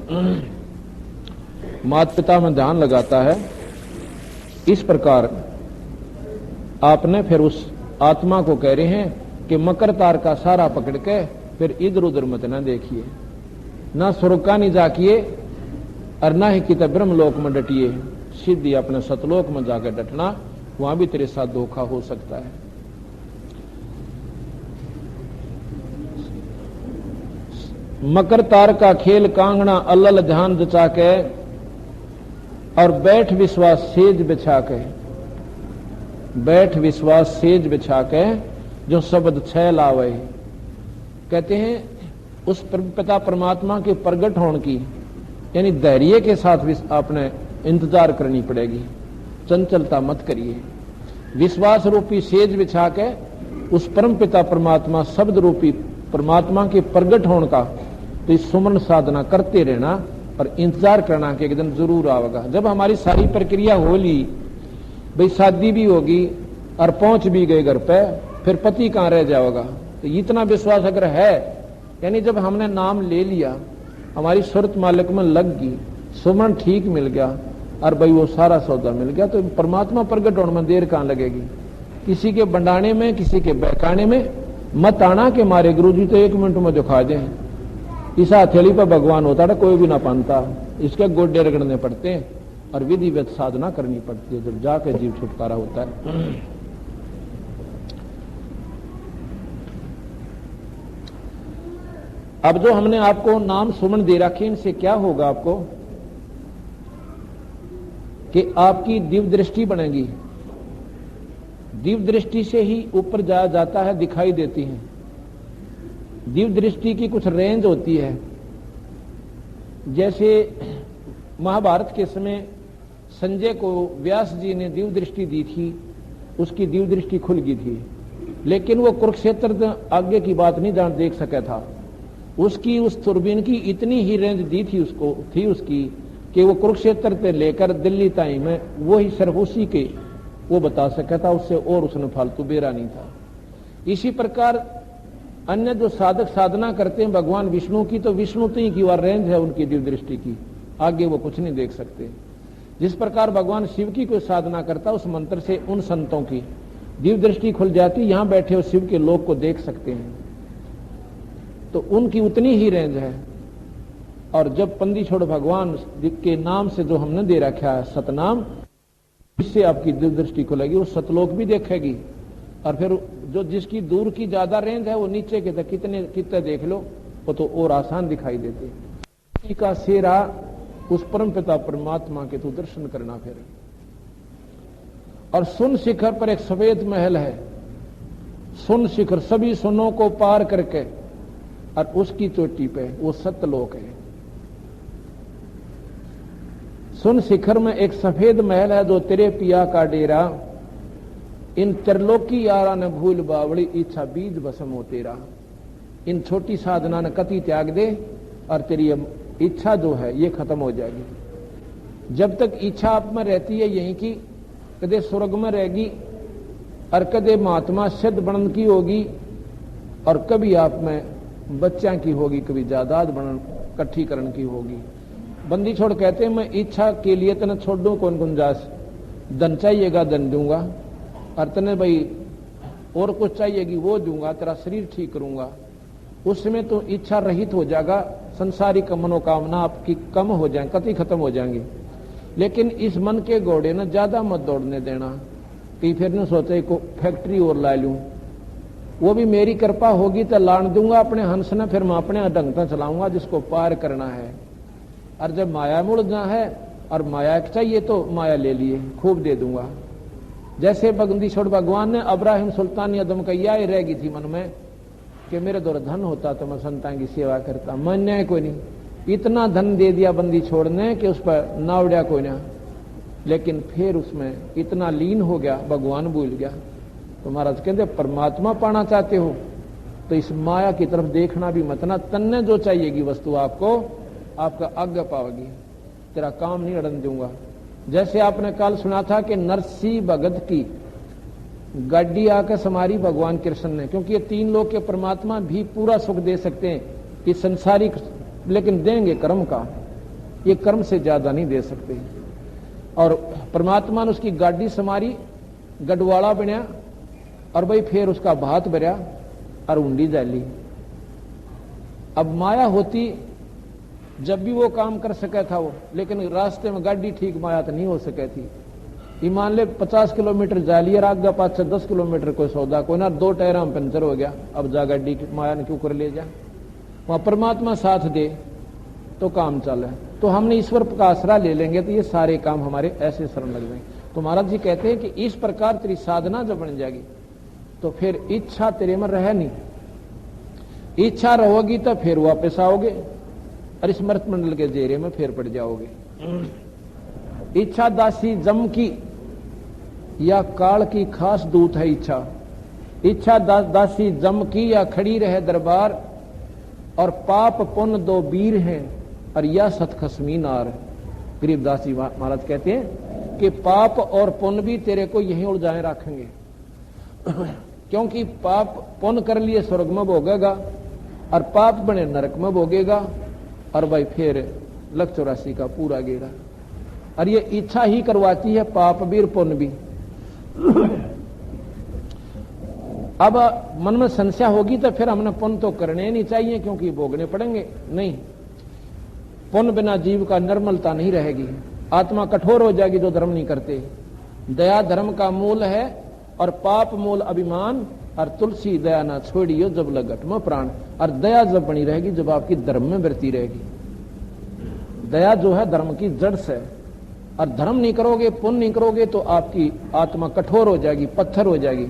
माता पिता में ध्यान लगाता है, इस प्रकार आपने फिर उस आत्मा को कह रहे हैं कि मकर तार का सारा पकड़ के फिर इधर उधर मत ना देखिए, ना स्वर्ग का नहीं जाकिए और ना ही कित ब्रह्मलोक में डटिए, सीधी अपने सतलोक में जाकर डटना, वहां भी तेरे साथ धोखा हो सकता है। मकर तार का खेल कांगना अलल ध्यान जचा के और बैठ विश्वास सेज बिछा के, बैठ विश्वास सेज बिछा के जो शब्द छह लावे। कहते हैं उस पिता परमात्मा के प्रगट होने की यानी धैर्य के साथ आपने इंतजार करनी पड़ेगी, चंचलता मत करिए। विश्वास रूपी सेज बिछा के उस परम पिता परमात्मा शब्द रूपी परमात्मा के प्रगट होने का तो इस सुमन साधना करते रहना और इंतजार करना कि एक दिन जरूर आवेगा। जब हमारी सारी प्रक्रिया हो ली, भाई शादी भी होगी और पहुंच भी गए घर पे, फिर पति कहां रह जाएगा, तो इतना विश्वास अगर है, यानी जब हमने नाम ले लिया, हमारी सूरत मालिक में लग गई, सुमन ठीक मिल गया और भाई वो सारा सौदा मिल गया, तो परमात्मा प्रगट होने में देर कहां लगेगी। किसी के बंडाने में, किसी के बहकाने में मत आना के मारे गुरुजी तो 1 मिनट में दिखा दें। इस हथेली पर भगवान होता था, कोई भी ना पानता, इसके गोड्डे रगड़ने पड़ते हैं और विधिवत साधना करनी पड़ती है, जब जाके जीव छुटकारा होता है। अब जो हमने आपको नाम सुमन दे रखे, इनसे क्या होगा आपको कि आपकी दिव्य दृष्टि बनेगी। दिव्य दृष्टि से ही ऊपर जाया जाता है, दिखाई देती है। दिव्य दृष्टि की कुछ रेंज होती है। जैसे महाभारत के समय संजय को व्यास जी ने दिव्य दृष्टि दी थी, उसकी दिव्य दृष्टि खुल गई थी, लेकिन वो कुरुक्षेत्र आगे की बात नहीं जान देख सका था। उसकी उस तुरबीन की इतनी ही रेंज दी थी उसकी कि वो कुरुक्षेत्र से लेकर दिल्ली ताई में वो ही सिर्फ उसी के वो बता सका था, उससे और उसने फालतू बेरा नहीं था। इसी प्रकार अन्य जो साधक साधना करते हैं भगवान विष्णु की, तो विष्णु तो ही की वह रेंज है उनकी दिव्य दृष्टि की, आगे वो कुछ नहीं देख सकते। जिस प्रकार भगवान शिव की कोई साधना करता, उस मंत्र से उन संतों की दिव्य दृष्टि खुल जाती, यहां बैठे हो शिव के लोक को देख सकते हैं, तो उनकी उतनी ही रेंज है। और जब पंदी छोड़ भगवान के नाम से जो हमने दे रखा है सतनाम, इससे आपकी दिव्य दृष्टि खुलेगी, वो सतलोक भी देखेगी। और फिर जो जिसकी दूर की ज्यादा रेंज है, वो नीचे के तक कितने देख लो, वो तो और आसान दिखाई देते। का सेरा उस परम पिता परमात्मा के तू दर्शन करना फिर। और सुन शिखर पर एक सफेद महल है, सुन शिखर सभी सुनों को पार करके, और उसकी चोटी पे वो सतलोक है। सुन शिखर में एक सफेद महल है, जो तेरे पिया का डेरा, इन त्रिलोकी यारा ने भूल बावड़ी, इच्छा बीज बसम हो तेरा। इन छोटी साधना ने कति त्याग दे और तेरी इच्छा जो है ये खत्म हो जाएगी। जब तक इच्छा आप में रहती है यहीं की, कदे स्वर्ग में रहेगी और कदे महात्मा सिद्ध बनन की होगी, और कभी आप में बच्चा की होगी, कभी जायदाद बनन इकट्ठी करण की होगी। बंदी छोड़ कहते हैं मैं इच्छा के लिए तने छोड़ दूं कौन गुंजाइश, धन चाहिएगा धन दूंगा, और तने भाई और कुछ चाहिएगी वो दूंगा, तेरा शरीर ठीक करूंगा। उस समय तो इच्छा रहित हो जाएगा, संसारिक मनोकामना आपकी कम हो जाए, कति खत्म हो जाएंगे। लेकिन इस मन के घोड़े ने ज्यादा मत दौड़ने देना कि फिर न सोचे को फैक्ट्री और ला लूं, वो भी मेरी कृपा होगी तो लान दूंगा अपने हंस ने, फिर मैं अपने ढंग से चलाऊंगा जिसको पार करना है। और जब माया मुड़ना है और माया चाहिए तो माया ले लिए, खूब दे दूंगा। जैसे बंदी छोड़ भगवान ने अब्राहिम सुल्तान यदम कैया रह गई थी मन में कि मेरे द्वारा धन होता तो मैं संतान की सेवा करता, मान्य कोई नहीं, इतना धन दे दिया बंदी छोड़ने कि उस पर नावड़ा कोई ना। लेकिन फिर उसमें इतना लीन हो गया, भगवान भूल गया। तो महाराज कहते परमात्मा पाना चाहते हो तो इस माया की तरफ देखना भी मत ना, तन्ने जो चाहिएगी वस्तु आपको, आपका आज्ञा पाओगी, तेरा काम नहीं अड़न दूंगा। जैसे आपने कल सुना था कि नरसी भगत की गाड़ी आकर समारी भगवान कृष्ण ने, क्योंकि ये 3 लोग के परमात्मा भी पूरा सुख दे सकते हैं कि संसारिक, लेकिन देंगे कर्म का, ये कर्म से ज्यादा नहीं दे सकते। और परमात्मा ने उसकी गाड़ी समारी, गढ़वाड़ा बनया, और भाई फिर उसका भात भरया और उंडी जाली। अब माया होती जब भी वो काम कर सका था वो, लेकिन रास्ते में गाड़ी ठीक माया तो नहीं हो सके थी। ईमान ले 50 किलोमीटर जा लिया, आगे पास 10 किलोमीटर कोई सौदा कोई ना, 2 टायरा में पंचर हो गया, अब जा गाड़ी माया ने क्यों कर ले जा। वहां परमात्मा साथ दे तो काम चले। तो हमने ईश्वर का आसरा ले लेंगे तो ये सारे काम हमारे ऐसे सरल लग जाएंगे। तो महाराज जी कहते हैं कि इस प्रकार तेरी साधना जब बन जाएगी तो फिर इच्छा तेरे में रहे नहीं, इच्छा रहोगी तो फिर वापस आओगे और स्मृत मंडल के जेरे में फिर पड़ जाओगे। इच्छा दासी जम की या काल की खास दूत है इच्छा, इच्छा दासी जम की या खड़ी रहे दरबार, और पाप पुण्य 2 वीर हैं और या सतखसमी नार। गरीबदास जी महाराज कहते हैं कि पाप और पुण्य भी तेरे को यहीं उलझाए रखेंगे। क्योंकि पाप पुण्य कर लिए स्वर्ग में भोगेगा और पाप बने नरक में भोगेगा, और भाई फिर 184 का पूरा गेड़ा। और ये इच्छा ही करवाती है पाप भी और पुण्य भी। अब मन में संशय होगी तो फिर हमने पुण्य तो करने नहीं चाहिए क्योंकि भोगने पड़ेंगे। नहीं, पुण्य बिना जीव का निर्मलता नहीं रहेगी, आत्मा कठोर हो जाएगी जो धर्म नहीं करते। दया धर्म का मूल है और पाप मूल अभिमान, और तुलसी दया ना छोड़ियो जब लगट में प्राण। और दया जब बनी रहेगी जब आपकी धर्म में वृत्ति रहेगी। दया जो है धर्म की जड़ से, और धर्म नहीं करोगे, पुण्य नहीं करोगे तो आपकी आत्मा कठोर हो जाएगी, पत्थर हो जाएगी,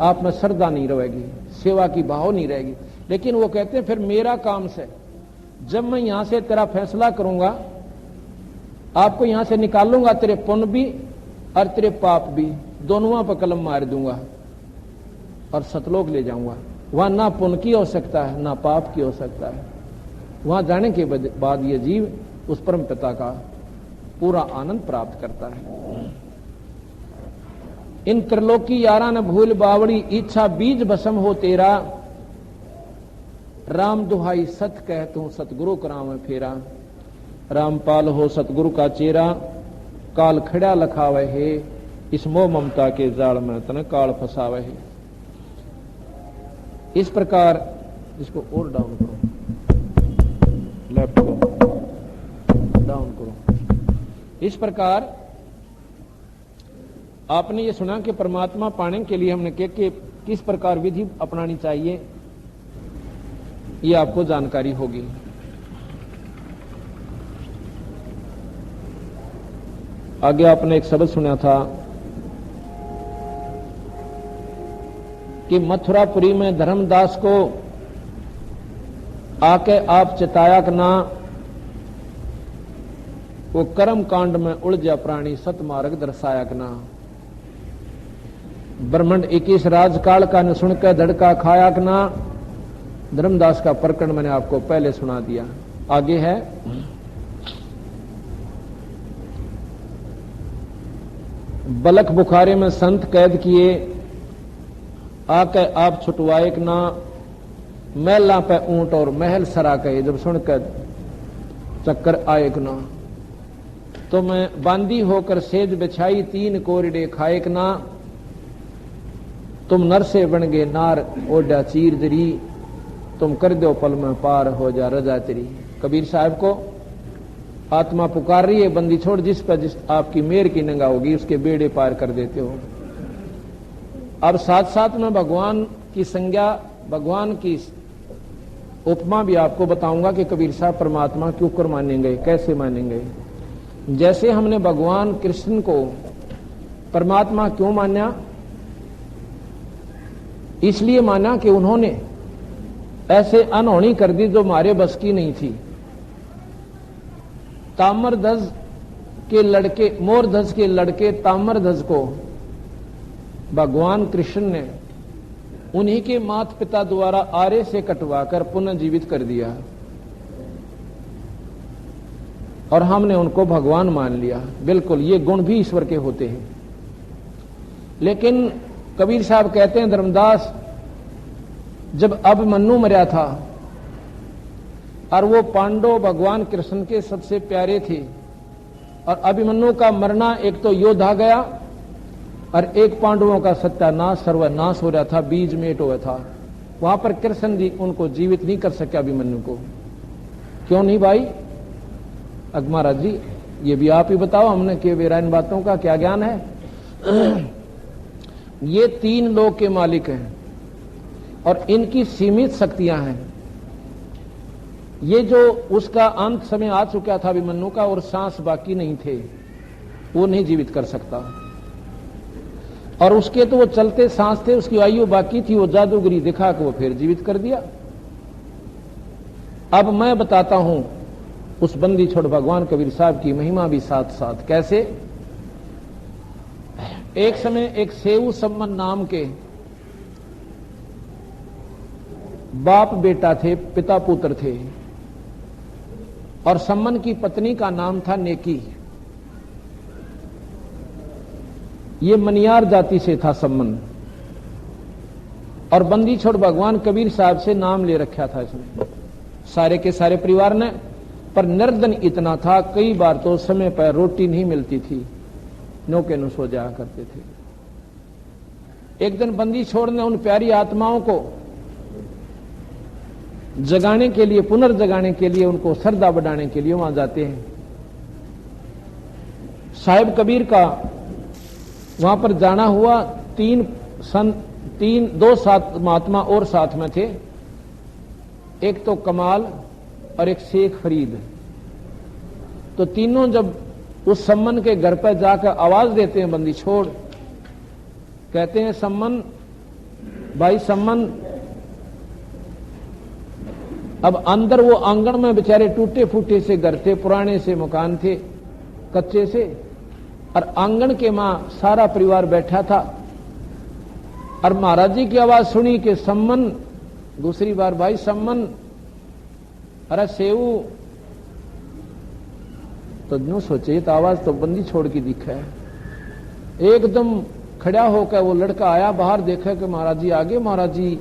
आप में श्रद्धा नहीं रहेगी, सेवा की भाव नहीं रहेगी। लेकिन वो कहते हैं फिर मेरा काम से, जब मैं यहां से तेरा फैसला करूंगा, आपको यहां से निकालूंगा, तेरे पुण्य भी और तेरे पाप भी दोनों पर कलम मार दूंगा और सतलोक ले जाऊंगा। वहां ना पुण्य की हो सकता है ना पाप की हो सकता है। वहां जाने के बाद ये जीव उस परम पिता का पूरा आनंद प्राप्त करता है। इन त्रिलोकी यारा न भूल बावड़ी, इच्छा बीज भस्म हो तेरा। राम दुहाई सत कह तू सतगुरु करावे फेरा। रामपाल हो सतगुरु का चेरा, काल खड़ा लखावे है। इस मोह ममता के जाल में तन काल फसावे है। इस प्रकार, इसको और डाउन करो, लैपटॉप डाउन करो। इस प्रकार आपने ये सुना कि परमात्मा पाने के लिए हमने किस प्रकार विधि अपनानी चाहिए, ये आपको जानकारी होगी। आगे आपने एक शब्द सुना था कि मथुरापुरी में धर्मदास को आके आप चिताया ना, वो कर्म कांड में उलझा प्राणी सतमार्ग दर्शाया ना। ब्रह्मंड 21 राजकाल का न सुनकर धड़का खाया ना। धर्मदास का प्रकरण मैंने आपको पहले सुना दिया। आगे है, बलक बुखारे में संत कैद किए, आके आप छुटवाए ना। महला पे ऊंट और महल सरा कहे, जब सुनकर चक्कर आए ना। तो मैं बांदी होकर सेज बिछाई, 3 कोरिडे खाए ना। तुम नर से बन गए नार ओडा चीर दरी, तुम कर दो पल में पार हो जा रजा तेरी। कबीर साहब को आत्मा पुकार रही है, बंदी छोड़, जिस पर जिस आपकी मेर की नंगा होगी उसके बेड़े पार कर देते हो। अब साथ साथ में भगवान की संज्ञा, भगवान की उपमा भी आपको बताऊंगा कि कबीर साहब परमात्मा क्यों कर मानेंगे, कैसे मानेंगे। जैसे हमने भगवान कृष्ण को परमात्मा क्यों माना, इसलिए माना कि उन्होंने ऐसे अनहोनी कर दी जो हमारे बस की नहीं थी। ताम्रध्वज के लड़के, मोरध्वज के लड़के ताम्रध्वज को भगवान कृष्ण ने उन्हीं के माता पिता द्वारा आरे से कटवाकर पुनर्जीवित कर दिया और हमने उनको भगवान मान लिया। बिल्कुल, ये गुण भी ईश्वर के होते हैं। लेकिन कबीर साहब कहते हैं, धर्मदास, जब अभिमन्यु मरा था और वो पांडव भगवान कृष्ण के सबसे प्यारे थे, और अभिमन्यु का मरना एक तो योद्धा गया और एक पांडवों का सत्यानाश सर्वनाश हो रहा था, बीज मेट हुआ था। वहां पर कृष्ण जी उनको जीवित नहीं कर सके अभिमन्यु को। क्यों नहीं भाई? महाराज जी, ये भी आप ही बताओ, हमने के वेरा इन बातों का क्या ज्ञान है। ये 3 लोक के मालिक हैं और इनकी सीमित शक्तियां हैं। ये जो उसका अंत समय आ चुका था अभिमन्यु का, और सांस बाकी नहीं थे, वो नहीं जीवित कर सकता। और उसके तो वो चलते सांस थे, उसकी आयु बाकी थी, वो जादूगरी दिखा के वो फिर जीवित कर दिया। अब मैं बताता हूं उस बंदी छोड़ भगवान कबीर साहब की महिमा भी साथ साथ। कैसे? एक समय एक सेऊ सम्मन नाम के बाप बेटा थे, पिता पुत्र थे, और सम्मन की पत्नी का नाम था नेकी। ये मनियार जाति से था सम्मन। और बंदी छोड़ भगवान कबीर साहब से नाम ले रखा था इसने, सारे के सारे परिवार ने। पर निर्धन इतना था, कई बार तो समय पर रोटी नहीं मिलती थी, नौके नु सो जाया करते थे। एक दिन बंदी छोड़ ने उन प्यारी आत्माओं को जगाने के लिए, पुनर्जगाने के लिए, उनको श्रद्धा बढ़ाने के लिए वहां जाते हैं। साहिब कबीर का वहां पर जाना हुआ। दो सात महात्मा और साथ में थे, एक तो कमाल और एक शेख फरीद। तो तीनों जब उस सम्मन के घर पर जाकर आवाज देते हैं बंदी छोड़, कहते हैं सम्मन, भाई सम्मन। अब अंदर वो आंगन में बेचारे टूटे फूटे से घर थे, पुराने से मकान थे, कच्चे से, और आंगन के मां सारा परिवार बैठा था। और महाराज जी की आवाज सुनी कि सम्मन, दूसरी बार भाई सम्मन, अरे सेऊ। तो नो सोचे तो आवाज तो बंदी छोड़ की दिखा है। एकदम खड़ा होकर वो लड़का आया, बाहर देखा कि महाराज जी आगे। महाराज जी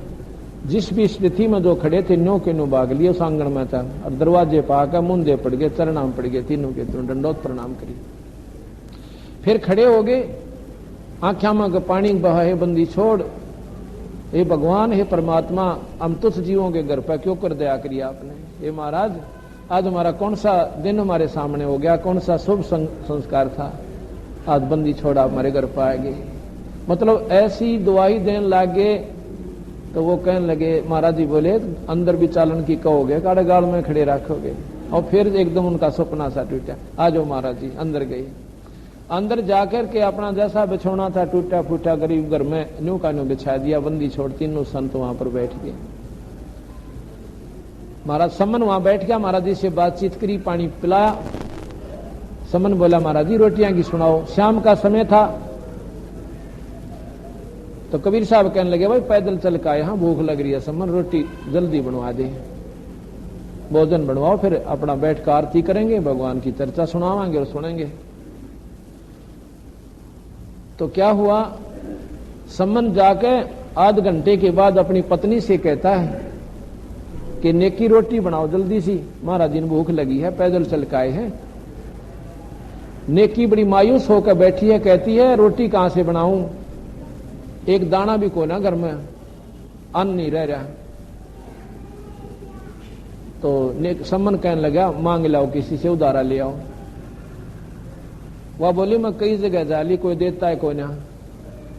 जिस भी स्थिति में जो खड़े थे न्यो के नो भाग लिए उस आंगन में था, और दरवाजे पाकर मुंदे पड़ गए, चरणाम पड़ गए, तीनों के तीनों दंडोत प्रणाम करी। फिर खड़े हो गए, आंखों में पानी बहा है, बंदी छोड़, हे भगवान, हे परमात्मा, हम तुझ जीवों के घर पर क्यों कर दया करिए आपने। हे महाराज, आज हमारा कौन सा दिन हमारे सामने हो गया, कौन सा शुभ संस्कार था, आज बंदी छोड़ा हमारे घर पर आएगी। मतलब ऐसी दुआई देने लागे। तो वो कहने लगे, महाराज जी बोले अंदर भी चालन की कहोगे, काड़े गाल में खड़े रखोगे। और फिर एकदम उनका सपना सा टूटा, आ जाओ महाराज जी। अंदर गए, अंदर जाकर के अपना जैसा बिछौना था टूटा फूटा गरीब घर में न्यू का न्यू बिछा दिया। बंदी छोड़ तीनों संत वहां पर बैठ गए। महाराज सम्मन वहां बैठ गया, महाराज जी से बातचीत करी, पानी पिलाया। सम्मन बोला, महाराज जी रोटियां की सुनाओ। शाम का समय था। तो कबीर साहब कहने लगे, भाई पैदल चल के आए, हाँ भूख लग रही है सम्मन, रोटी जल्दी बनवा दे, भोजन बनवाओ, फिर अपना बैठ कर आरती करेंगे, भगवान की चर्चा सुनावांगे और सुनेंगे। तो क्या हुआ, सम्मन जाके आध घंटे के बाद अपनी पत्नी से कहता है कि नेकी रोटी बनाओ जल्दी सी, महाराज जी ने भूख लगी है, पैदल चल के आए हैं। नेकी बड़ी मायूस होकर बैठी है, कहती है रोटी कहां से बनाऊं, एक दाना भी को ना घर में, अन्न नहीं रह रहा। तो सम्मन कहने लगा, मांग लाओ किसी से, उधारा ले आओ। वह बोली, मैं कई जगह जाली, कोई देता है कोई ना,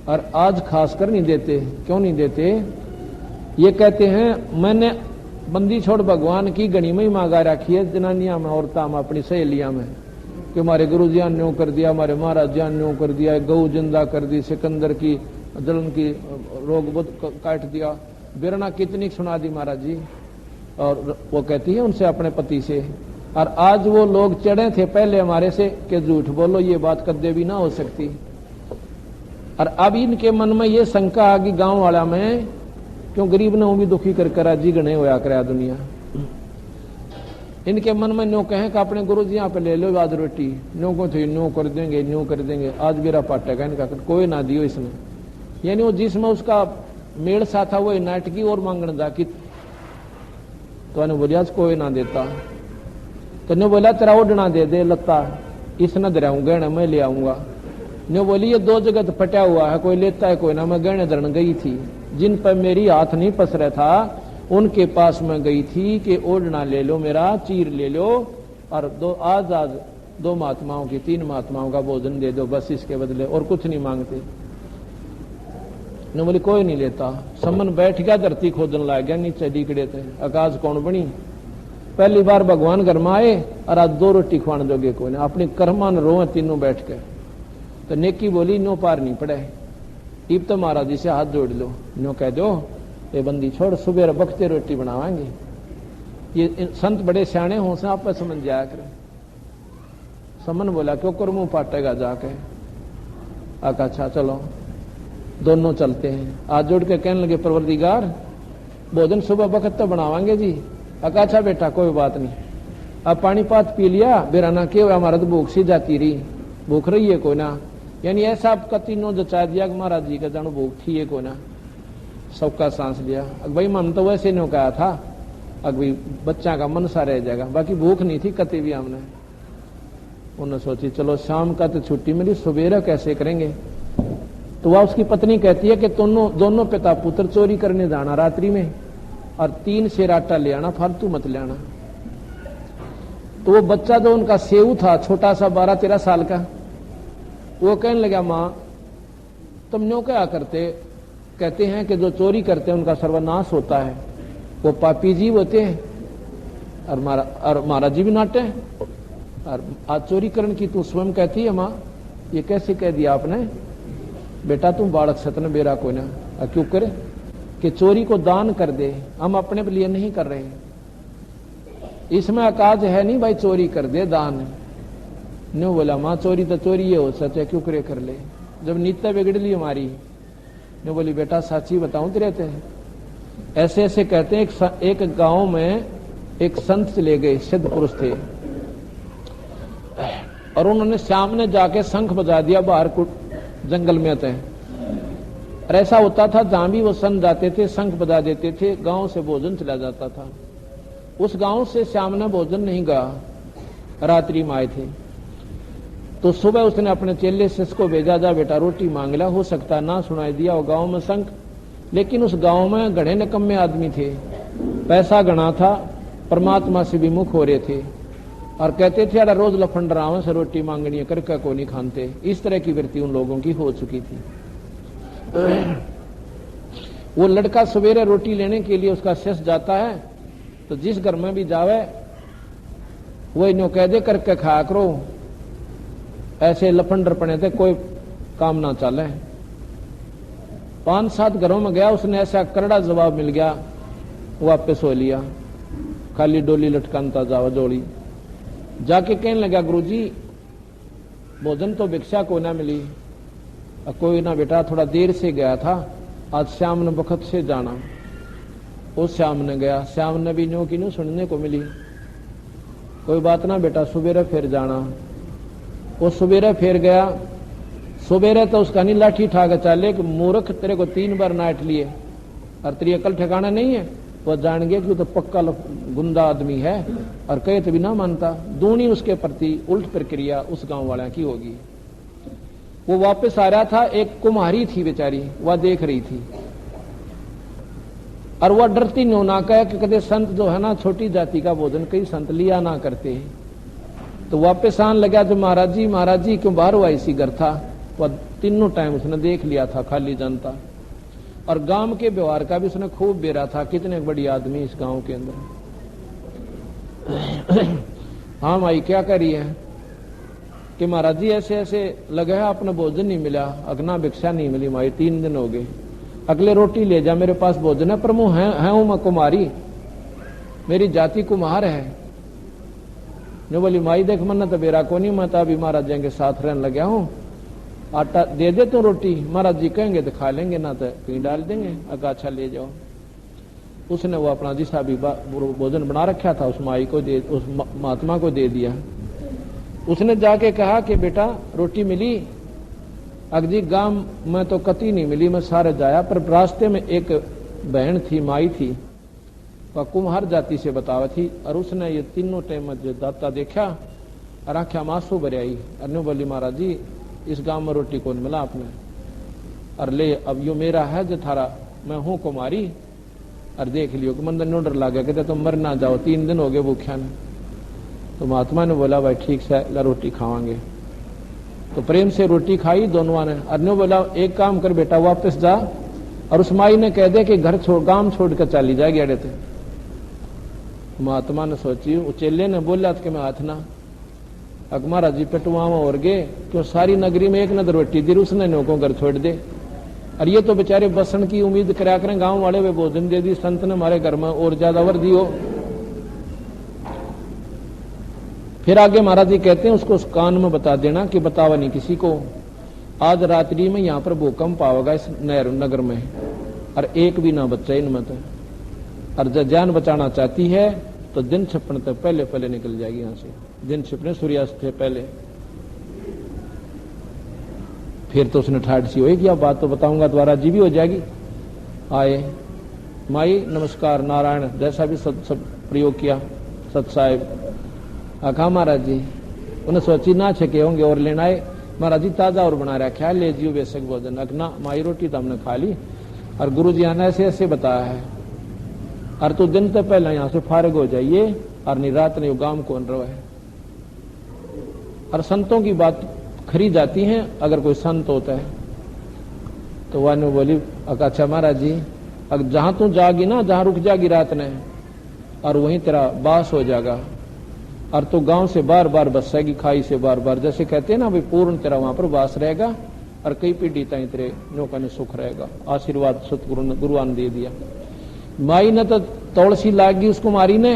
और आज खासकर नहीं देते। क्यों नहीं देते? ये कहते हैं मैंने बंदी छोड़ भगवान की गणी में ही मांगा रखी है, जनानियां में, औरतां में, अपनी सहेलियां में, कि हमारे गुरु जी ने न्यों कर दिया, हमारे महाराज जी ने न्यों कर दिया, गऊ जिंदा कर दी, सिकंदर की जलन की रोग बुद्ध काट दिया, बिरना कितनी सुना दी महाराज जी। और वो कहती है उनसे, अपने पति से। और आज वो लोग चढ़े थे पहले हमारे से कि झूठ बोलो, ये बात कदे भी ना हो सकती। और अब इनके मन में ये शंका आ गई गांव वाला में, क्यों गरीब ने वो भी दुखी कर करा जी गणे होया करा दुनिया। इनके मन में न्यो कहें कि अपने गुरु जी यहाँ पे ले लो आज रोटी, न्यो को थे न्यो कर देंगे, न्यो कर देंगे, आज मेरा पाटेगा इनका, कोई ना दियो इसने। यानी वो जिसमें उसका मेल सा था वो नाटकी और मांगने जाकी। तो ने बोलिया कोई ना देता। तो ने बोला तेरा ओढ़ना दे दे लत्ता, इस न धराऊं गहने मैं ले आऊंगा। ने बोली ये दो जगह तो फटा हुआ है, कोई लेता है कोई ना। मैं गहने धरन गई थी, जिन पर मेरी हाथ नहीं पसरा था उनके पास में गई थी कि ओढ़ना ले लो मेरा, चीर ले लो, और आज दो महात्माओं की, 3 महात्माओं का भोजन दे दो, बस इसके बदले और कुछ नहीं मांगते। ने बोली कोई नहीं लेता। सम्मन बैठ गया, धरती खोदन लग गया, नीचे डिकड़े थे, आकाश कौन बनी। पहली बार भगवान घर में आए और आज 2 रोटी खुआने जोगे कोई नहीं, अपनी कर्मान रोए तीनों बैठ के। तो नेकी बोली नो पार नहीं पड़े, इब तो महाराज जी से हाथ जोड़ लो, नो कह दो ये बंदी छोड़, सुबह बखते रोटी बनावाएंगे। ये संत बड़े सियाणे हों से आप समझ जाया करें। सम्मन बोला क्यों कर मुंह पाटेगा जाके। आका अच्छा चलो दोनों चलते हैं। हाथ जोड़ के कहने लगे परवरदिगार भोजन सुबह वक्त तो बनावांगे जी। आका अच्छा बेटा कोई बात नहीं, अब पानी पात पी लिया, बिराना के हमारा तो भूख सी जाती रही, भूख रही है कोई ना। यानी ऐसा आपका तीनों जचा दिया कि महाराज जी का जानो भूख थी है कोई ना। सबका सांस लिया। भाई मन तो वैसे नहीं कहा था, अभी बच्चा का मन सा रह जाएगा, बाकी भूख नहीं थी कति भी हमने। उन्होंने सोची चलो शाम का तो छुट्टी मिली, सवेरा कैसे करेंगे। तो वह उसकी पत्नी कहती है कि दोनों पिता पुत्र चोरी करने जाना रात्रि में और 3 सेर आटा ले आना, फालतू मत ले आना। तो वो बच्चा जो उनका सेऊ था छोटा सा 12-13 साल का, वो कहने लगा मां तुम न्यों क्या करते, कहते हैं कि जो चोरी करते हैं उनका सर्वनाश होता है, वो पापी जीव होते हैं और महाराज जी भी नाटे हैं, और आज चोरी करने की तू स्वयं कहती है मां, ये कैसे कह दिया आपने। बेटा तुम बालक सतन बेरा को ना, क्यों करे कि चोरी को दान कर दे, हम अपने लिए नहीं कर रहे, इसमें अकाज है नहीं भाई चोरी कर दे दान। न्यू बोला मां चोरी तो चोरी ये हो सच है, क्यों करे कर ले, जब नीति बिगड़ ली हमारी। न्यू बोली बेटा साची बताऊं तेरे थे, ऐसे ऐसे कहते हैं एक गांव में एक संत चले गए, सिद्ध पुरुष थे, और उन्होंने सामने जाके शंख बजा दिया बाहर जंगल में थे। और ऐसा होता था जहां भी वो संत जाते थे शंख बजा देते थे, गांव से भोजन चला जाता था। उस गांव से सामने भोजन नहीं गया, रात्रि में आए थे। तो सुबह उसने अपने चेले से इसको भेजा, जा बेटा रोटी मांग ला, हो सकता ना सुनाई दिया वो गांव में शंख। लेकिन उस गांव में घड़े निकम्मे आदमी थे, पैसा गणा था, परमात्मा से विमुख हो रहे थे और कहते थे अरे रोज लफंडराव से रोटी मांगनी है, करके को नहीं खानते। इस तरह की वृत्ति उन लोगों की हो चुकी थी। वो लड़का सवेरे रोटी लेने के लिए उसका शेष जाता है, तो जिस घर में भी जावे वो इन्हों कह दे करके खाया करो, ऐसे लफंडर पड़े थे कोई काम ना चले। 5-7 घरों में गया, उसने ऐसा करड़ा जवाब मिल गया, वापस हो लिया, खाली डोली लटकानता जावा जोड़ी। जाके कहने लगा गुरुजी भोजन तो भिक्षा को ना मिली, कोई ना बेटा थोड़ा देर से गया था, आज श्याम ने बखत से जाना। वो श्याम ने गया, श्याम ने भी न्यों की न्यों सुनने को मिली, कोई बात ना बेटा सुबेरे फिर जाना। वो सुबेरे फिर गया, सुबेरे तो उसका नहीं लाठी ठाक चाले कि मूर्ख तेरे को 3 बार नाट लिए और तेरी अकल ठिकाना नहीं है। वो जान गया कि तो पक्का गुंदा आदमी है और कहे तो भी ना मानता। दूनी उसके प्रति उल्ट प्रक्रिया उस गांव वाले की होगी। वो वापस आ रहा था, एक कुम्हारी थी बेचारी, वह देख रही थी और वह डरती न्यों ना कहे कि कदे संत जो है ना छोटी जाति का भोजन कई संत लिया ना करते। तो वापस आने लगा, जो महाराज जी क्यों बाहर हुआ इसी घर था। वह तीनों टाइम उसने देख लिया था, खाली जनता और गांव के व्यवहार का भी उसने खूब बेरा था, कितने बड़ी आदमी इस गांव के अंदर। हाँ माई क्या करी है कि महाराज जी ऐसे ऐसे लगे है, अपना भोजन नहीं मिला, अगना भिक्षा नहीं मिली माई, 3 दिन हो गए, अगले रोटी ले जा, मेरे पास भोजन है, पर मुँह है हूं मैं कुमारी, मेरी जाति कुम्हार है। जो बोली माई देख मन तो बेरा को नहीं, मैं तो अभी महाराज जी के साथ रहने लगा हूं, आटा दे दे तो रोटी, महाराज जी कहेंगे तो खा लेंगे, ना तो कहीं डाल देंगे, अगाछा ले जाओ। उसने वो अपना जिसा भी भोजन बना रखा था उस माई को दे, उस महात्मा को दे दिया। उसने जाके कहा कि बेटा रोटी मिली, अगजी गांव में तो कती नहीं मिली, मैं सारे जाया, पर रास्ते में एक बहन थी, माई थी, वह कुम्हार जाति से बतावा थी, और उसने ये तीनों टाइम जो दाता देखा और आख्या मासू भरियाई, अनु बोली महाराज जी इस गांव में रोटी कौन मिला आपने, और ले अब यो मेरा है जो थारा, मैं हूं कुमारी, और देख लियो कि मंदिर नो डर लागे, कहते तुम मर ना जाओ, 3 दिन हो गए भूख्या ने। तो महात्मा ने बोला भाई ठीक से ला रोटी खावांगे। तो प्रेम से रोटी खाई दोनों ने। अनु बोला एक काम कर बेटा वापस जा, और उस माई ने कह दे कि घर छोड़ गांव छोड़कर चली जाएगी अड़े थे। महात्मा ने सोची, चेले ने बोला कि मैं हाथ ना अकमारा जी पेटुआ में और गए, क्यों सारी नगरी में एक नजर रोटी दी, उसने नौकों घर छोड़ दे, और ये तो बेचारे बसन की उम्मीद करा करें, गांव वाले वे भोजन दे दी, संत ने हमारे घर में और ज्यादा वर दी हो। फिर आगे महाराज जी कहते हैं उसको उस कान में बता देना कि बतावा नहीं किसी को, आज रात्रि में यहाँ पर भूकंप आवेगा इस नगर में, और एक भी ना बच्चा इनमें तो, और जब जान बचाना चाहती है तो दिन छिपने तो पहले पहले निकल जाएगी यहाँ से, दिन छिपने सूर्यास्त से पहले। फिर तो उसने ठाठ सी होगी, अब बात तो बताऊंगा द्वारा जी भी हो जाएगी। आए, माई नमस्कार नारायण जैसा भी सब प्रयोग किया। सत साहेब आखा महाराज जी, उन्हें सोची ना छके होंगे और लेना आए। महाराज जी ताजा और बना रखा, ले जियो बेशक भोजन। अकना माई रोटी तो हमने खा ली, और गुरु जी ने ऐसे ऐसे बताया है, और तो दिन तो पहले यहां से फारिग हो जाइए, और नहीं रात नहीं गांव कौन रहो है। और संतों की बात खरी जाती है, अगर कोई संत होता है तो वह ने बोली अच्छा महाराज जी, अगर जहां तू जागी ना, जहां रुक जागी रात ने, और वहीं तेरा बास हो जाएगा, और तो गांव से बार बार बसेगी, खाई से बार बार, जैसे कहते हैं ना भाई पूर्ण तेरा वहां पर वास रहेगा, और कई पीढ़ी तक तेरे नौका ने सुख रहेगा। आशीर्वाद सतगुरु गुरुआ ने दे दिया। माई ने तो तौड़सी लागी उस कुमारी ने,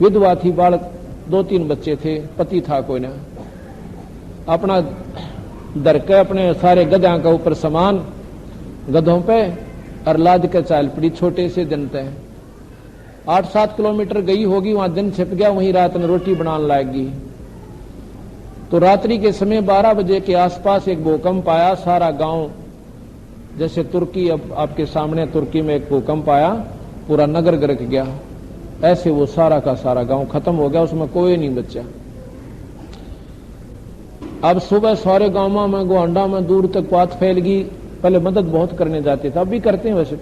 विधवा थी, बालक 2-3 बच्चे थे, पति था कोई ना, अपना दर के अपने सारे गधा का ऊपर सामान गधों पे और लाद के चाल पड़ी। छोटे से दिन तय 8-7 किलोमीटर गई होगी, वहां दिन छिप गया, वहीं रात में रोटी बनाने लागी। तो रात्रि के समय 12 बजे के आसपास एक भूकंप आया। सारा गांव, जैसे तुर्की, अब आपके सामने तुर्की में एक भूकंप आया, पूरा नगर गरक गया, ऐसे वो सारा का सारा गांव खत्म हो गया, उसमें कोई नहीं बचा। अब सुबह सारे गांवों में, गोंडा में दूर तक बात फैल गई। पहले मदद बहुत करने जाते थे, अब भी करते हैं वैसे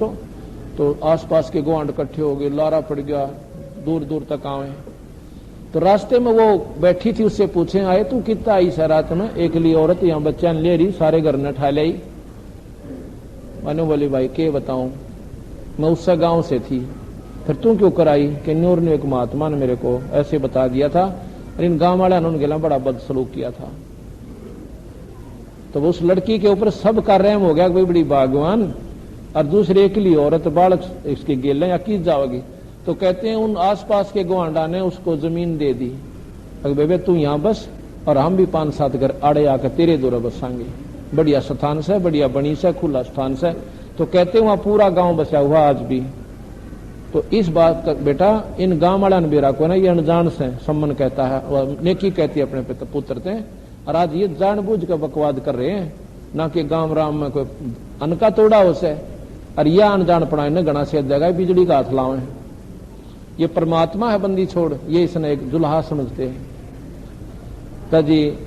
तो आसपास के गोंड इकट्ठे हो गए, लारा पड़ गया, दूर दूर तक आए। तो रास्ते में वो बैठी थी, उससे पूछे आए तू कितना आई सा रात में, एक ली औरत यहाँ बच्चा ले रही, सारे घर ने ठा लाई। मैंने बोली भाई के बताऊं, मैं उससे गांव से थी, फिर तू क्यों कराई? कि नूर ने एक महात्मा ने मेरे को ऐसे बता दिया था, और इन गांव वाले ने उनके बड़ा बदसलूक किया था। तो उस लड़की के ऊपर सब का रहम हो गया, कोई बड़ी भागवान, और दूसरे एक ली औरत बालक इसके गेले या की जाओगी। तो कहते हैं उन आसपास के गोंडा ने उसको जमीन दे दी, अगर बेबे तू यहां बस, और हम भी 5-7 घर आड़े आकर तेरे दूर बसांगे, बढ़िया स्थान से, बढ़िया बनी से, खुला स्थान से। तो कहते वहां पूरा गांव बसा हुआ आज भी। तो इस बात का बेटा इन गांव वाला बेरा को ना, ये अनजान से सम्मन कहता है, नेकी कहती है अपने पुत्र से, और आज ये जानबूझ कर बकवाद कर रहे हैं ना, कि गांव राम में कोई अनका तोड़ा हो से, और यह अनजान पड़ा इन्हें गणा से जगह बिजली का हाथ लावे। ये परमात्मा है बंदी छोड़, ये इसने एक जुल्हा समझते हैं जी।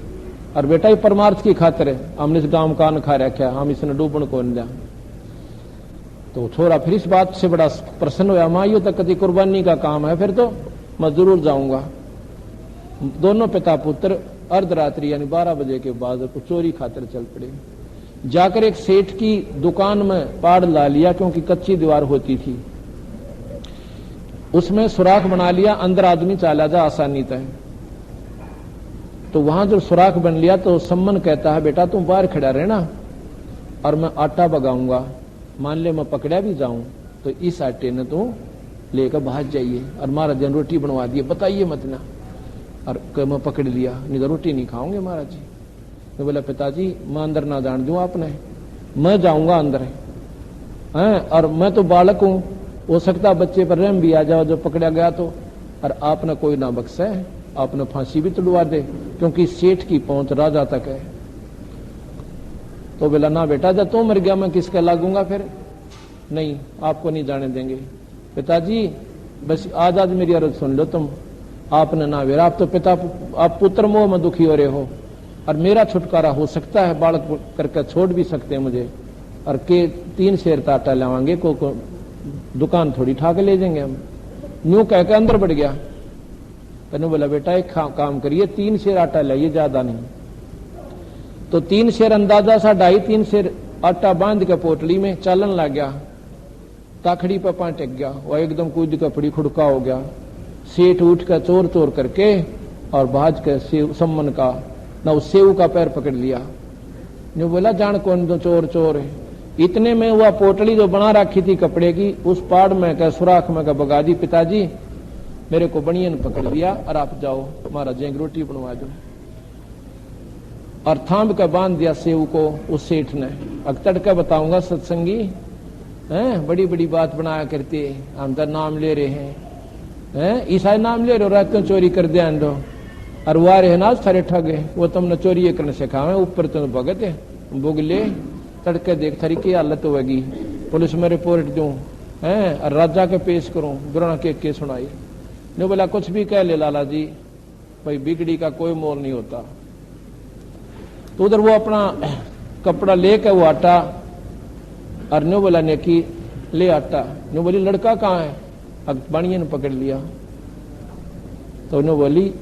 और बेटा ये परमार्थ की खातिर है, हमने इस गांव का अन्न खा रखा, हम इसने डूबन को नहीं जा। तो छोरा फिर इस बात से बड़ा प्रसन्न हुआ, माँ ये तो कभी कुर्बानी का काम है, फिर तो मैं जरूर जाऊंगा। दोनों पिता पुत्र अर्धरात्रि यानी 12 बजे के बाद चोरी खातिर चल पड़े। जाकर एक सेठ की दुकान में पाड़ ला लिया, क्योंकि कच्ची दीवार होती थी, उसमें सुराख बना लिया, अंदर आदमी चला जा आसानी तय। तो वहां जो सुराख बन लिया, तो सम्मन कहता है बेटा तुम बाहर खड़ा रहना, और मैं आटा बगाऊंगा, मान ले मैं पकड़ा भी जाऊं तो इस आटे ने तो लेकर बाहर जाइए, और महाराज ने रोटी बनवा दी, बताइए मत ना। और मैं पकड़ लिया, नहीं तो रोटी नहीं खाऊंगे महाराज जी। मैं बोला पिताजी मैं अंदर ना जान दूं आपने, मैं जाऊंगा अंदर है, और मैं तो बालक हूं, हो सकता बच्चे पर रहम भी आ जाओ जो पकड़ा गया तो, और आपने कोई ना बख्शे, आपने फांसी भी तुड़वा दे, क्योंकि सेठ की पहुंच राजा तक है। तो बोला ना बेटा जब तू मर गया मैं किसके लागूंगा फिर, नहीं आपको नहीं जाने देंगे। पिताजी बस आज मेरी अर्ज सुन लो तुम, आपने ना वेरा, आप तो पिता, आप पुत्र मोह में दुखी हो रहे हो, और मेरा छुटकारा हो सकता है, बालक करके छोड़ भी सकते हैं मुझे, और के 3 शेर आटा लावांगे, को दुकान थोड़ी ठा के ले जाएंगे हम। न्यू कह के अंदर बढ़ गया। मैंने बोला बेटा एक काम करिए, 3 शेर आटा लाइए, ज्यादा नहीं। तो 3 शेर अंदाजा सा 2.5-3 शेर आटा बांध के पोटली में चालन लग गया, ताखड़ी पर पांव टेक गया, वह एकदम कूद के पड़ी खुड़का हो गया। सेठ उठ कर चोर चोर करके और भाज के सम्मन का ना उस सेव का पैर पकड़ लिया। जो बोला जान कौन दो चोर चोर है। इतने में हुआ पोटली जो बना रखी थी कपड़े की, उस पाड़ में का सुराख में का बगा दी। पिताजी मेरे को बनियन पकड़ लिया, और आप जाओ महाराज एक रोटी बनवा दो, और थाम के बांध दिया सेव को उस सेठ ने। अब तड़का बताऊंगा सत्संगी हैं, बड़ी बड़ी बात बनाया करते, हम तो नाम ले रहे हैं, ईसाई नाम ले रहे हो, रात को चोरी कर दिया दो, और वारे है ना सारे ठगे, वो तुमने चोरी करने सिखावे, ऊपर तो भगत है बुगले, तड़के देख थारी की हालत होगी, पुलिस में रिपोर्ट दूं हैं और राजा के पेश करूं, दुराना के सुनाई। न्यू बोला कुछ भी कह ले लाला जी, भाई बिगड़ी का कोई मोल नहीं होता। तो उधर वो अपना कपड़ा लेकर वो आटा, और न्यू बोला ने की ले आटा। न्यू बोली लड़का कहाँ है? अब बनिए ने पकड़ लिया। तो न्यू बोली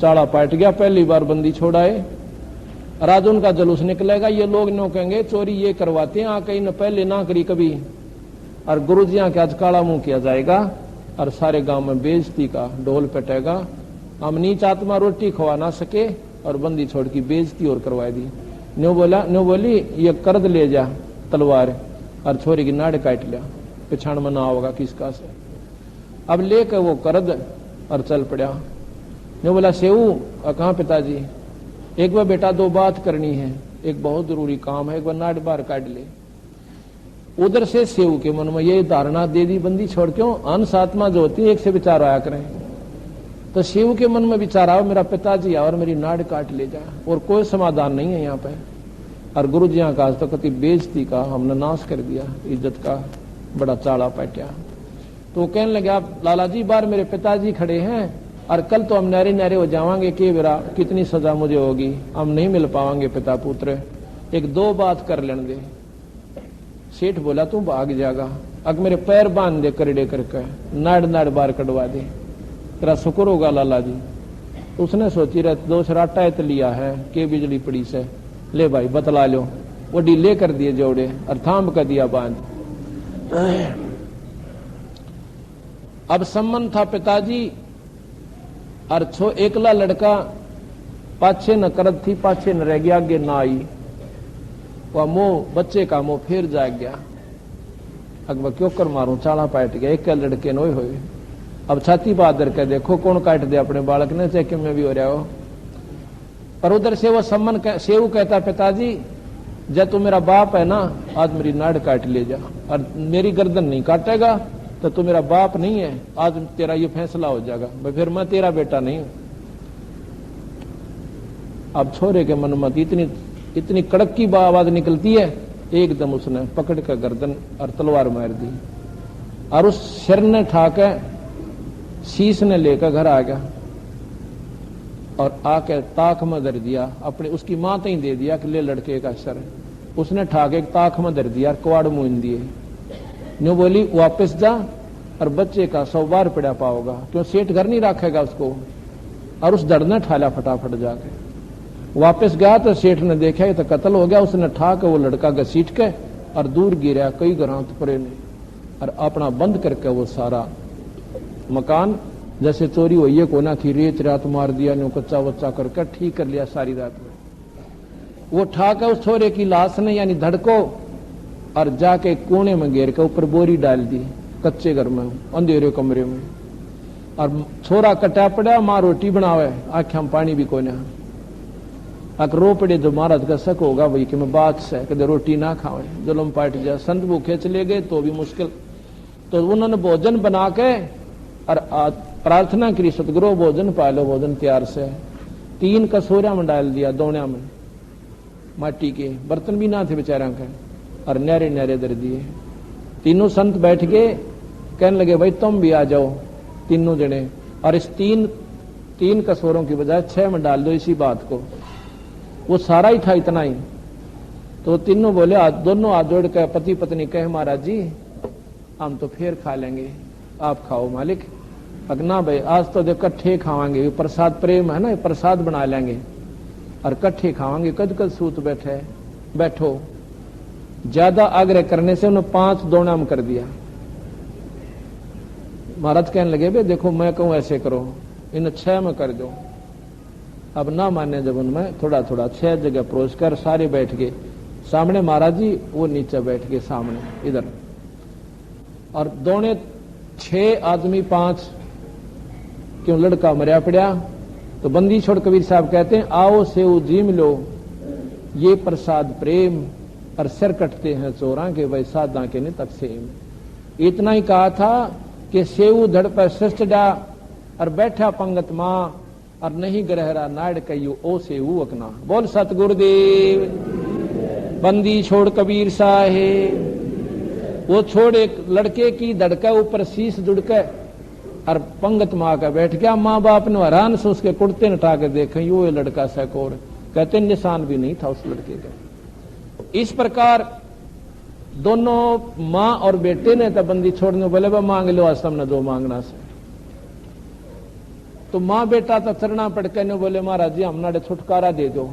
चाड़ा पाट गया, पहली बार बंदी छोड़ाए। राज उनका जलूस निकलेगा, ये लोग न्यू कहेंगे चोरी ये करवाते हैं, कहीं न पहले ना करी कभी। और गुरुजियां के आज काला मुंह किया जाएगा और सारे गांव में बेइज्जती का ढोल पिटेगा। हम नीच आत्मा रोटी खवा ना सके और बंदी छोड़ की बेइज्जती और करवा दी। न्यू बोली ये कर्द ले जा तलवार, और छोरी की नाड़ काट लिया, पिछाड़ में ना होगा किसका से। अब लेकर वो कर्द और चल पड़ा। न्यू बोला सेऊ कहाँ पिताजी? एक बार बेटा दो बात करनी है, एक बहुत जरूरी काम है, एक बार नाड़ बार काट ले। उधर से सेऊ के मन में ये धारणा दे दी, बंदी छोड़ क्यों, अंश आत्मा जो होती है एक से विचार आया करें। तो सेऊ के मन में विचार आओ मेरा पिताजी और मेरी नाड़ काट ले जा, और कोई समाधान नहीं है यहाँ पे। और गुरु जी का आज तो कति बेइज्जती का हमने नाश कर दिया, इज्जत का बड़ा चाड़ा पैट्या। तो कहने लगे आप लाला जी बाहर मेरे पिताजी खड़े हैं, और कल तो हम नारे नारे हो जावांगे कि मेरा कितनी सजा मुझे होगी, हम नहीं मिल पाएंगे पिता पुत्र, एक दो बात कर लेने दे। सेठ बोला तू भाग जाएगा, अगर मेरे पैर बांध दे करड़े करके, नाड़ नाड़ बार कटवा दे, तेरा शुक्र होगा लाला जी। उसने सोची रहे दो सराटा इत लिया है के बिजली पड़ी से, ले भाई बतला लो। वो ढीले कर दिए जोड़े और थाम कर दिया बांध। अब संबंध था पिताजी और एकला लड़का, पाछे न करद थी, पाछे न रह गया, आगे ना आई। वह मोह बच्चे का मोह फिर जाग गया। अकबर क्यों कर मारूं, चाला पाट गया, एक लड़के नोए हुए। अब छाती बहादुर के देखो कौन काट दे अपने बालक ने, चाहे में भी हो रहा हो। पर उधर से वो सम्मन सेऊ कहता पिताजी जब तू मेरा बाप है ना, आज मेरी नाड़ काट ले जा, और मेरी गर्दन नहीं काटेगा तो तू मेरा बाप नहीं है, आज तेरा ये फैसला हो जाएगा, भाई फिर मैं तेरा बेटा नहीं हूं। अब छोरे के मन में इतनी कड़क की आवाज निकलती है, एकदम उसने पकड़ कर गर्दन और तलवार मार दी, और उस सिर ने ठाके शीश ने लेकर घर आ गया, और आके ताक में धर दिया, अपने उसकी मां तई दे दिया कि ले लड़के का सर। उसने ठाके ताक में धर दिया, कवाड़ मुन दिए। न्यू बोली वापस जा और बच्चे का 100 बार पड़ा पाओगा, क्यों सेठ घर नहीं रखेगा उसको। और उस धड़ ने ठाला फटाफट जाके वापस गया तो सेठ ने देखा ये तो कत्ल हो गया। उसने ठाके वो लड़का घसीट के और दूर गिरा कई ग्रांत परे ने, और अपना बंद करके वो सारा मकान जैसे चोरी हुई है कोना थी, रेत रात मार दिया, न्यू कच्चा वच्चा करके ठीक कर लिया सारी रात में। वो ठाके उस छोरे की लाश ने यानी धड़ को, और जाके कोने में घेर के ऊपर बोरी डाल दी, कच्चे घर में अंधेरे कमरे में। और छोरा कटा पड़ा, मां रोटी बनावे, आंखें में पानी भी कोने। अक रो पड़े जो महाराज का शक होगा भाई कि मैं बात से कदे रोटी ना खावे, जुलम पाट जाए। संत भूखे चले गए तो भी मुश्किल, तो उन्होंने भोजन बना के और प्रार्थना करी सतगुरु भोजन पा लो, भोजन तैयार से 3 कसूरिया में डाल दिया, दोणिया में माटी के बर्तन भी ना थे बेचारा के, और न्यारे न्यारे दर दिए। तीनों संत बैठ गए, कहने लगे भाई तुम भी आ जाओ तीनों जने, और इस तीन कसूरों की बजाय 6 में डाल दो इसी बात को। वो सारा ही था इतना ही। तो तीनों बोले दोनों हाथ जोड़ कर पति पत्नी कहे महाराज जी हम तो फिर खा लेंगे, आप खाओ मालिक। अगना भाई आज तो देख कट्ठे खावांगे, प्रसाद प्रेम है ना, प्रसाद बना लेंगे और कट्ठे खावांगे। कद कद सूत बैठो। ज्यादा आग्रह करने से उन्होंने 5 दोना में कर दिया। महाराज कहने लगे भाई देखो मैं कहूं ऐसे करो, इन 6 में कर दो। अब ना माने जब उनमें थोड़ा थोड़ा 6 जगह परोस कर सारे बैठ गए सामने। महाराज जी वो नीचे बैठ गए सामने इधर, और दोने 6 आदमी 5, क्यों लड़का मरिया पड़ा। तो बंदी छोड़ कबीर साहब कहते हैं आओ सेऊ जीम लो, ये प्रसाद प्रेम, और सिर कटते हैं चोरा के वै सादा के नित अक्षेम। इतना ही कहा था कि सेऊ धड़ पर सृष्ट डा, और बैठा पंगत मां, और नहीं ग्रहरा नाड़ कयू ओ सेऊ अकना। बोल सतगुरुदेव। बंदी छोड़ कबीर साहेब। वो छोड़ एक लड़के की धड़का ऊपर शीश जुड़के और पंगत माँ का बैठ गया। माँ बाप ने हैरान से उसके कुर्ते नटा के देखे, यो ये लड़का सैकोर, कहते निशान भी नहीं था उस लड़के का। इस प्रकार दोनों माँ और बेटे ने तब बंदी छोड़ने बोले बा मांग लो आज हमने दो मांगना से। तो माँ बेटा तो चरना पड़के ने बोले महाराज जी हमने छुटकारा दे दो,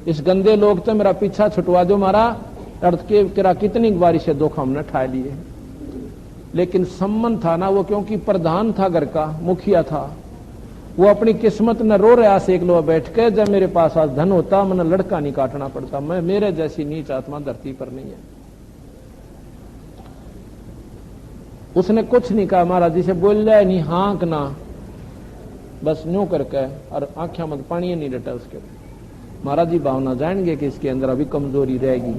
इस गंदे लोग तो मेरा पीछा छुटवा दो मारा, अर्थ के तेरा कितनी बारी से दुख हमने ठा लिए। लेकिन सम्मन था ना वो, क्योंकि प्रधान था घर का, मुखिया था, वो अपनी किस्मत न रो रहा से एक लोग बैठ के, जब मेरे पास आज धन होता मैंने लड़का नहीं काटना पड़ता, मैं मेरे जैसी नीच आत्मा धरती पर नहीं है। उसने कुछ नहीं कहा, महाराज जी से बोल जाए नहीं, हाँक ना, बस न्यू करके, और आंखें मत पानी नहीं डटा उसके। महाराज जी भावना जानेंगे कि इसके अंदर अभी कमजोरी रहेगी।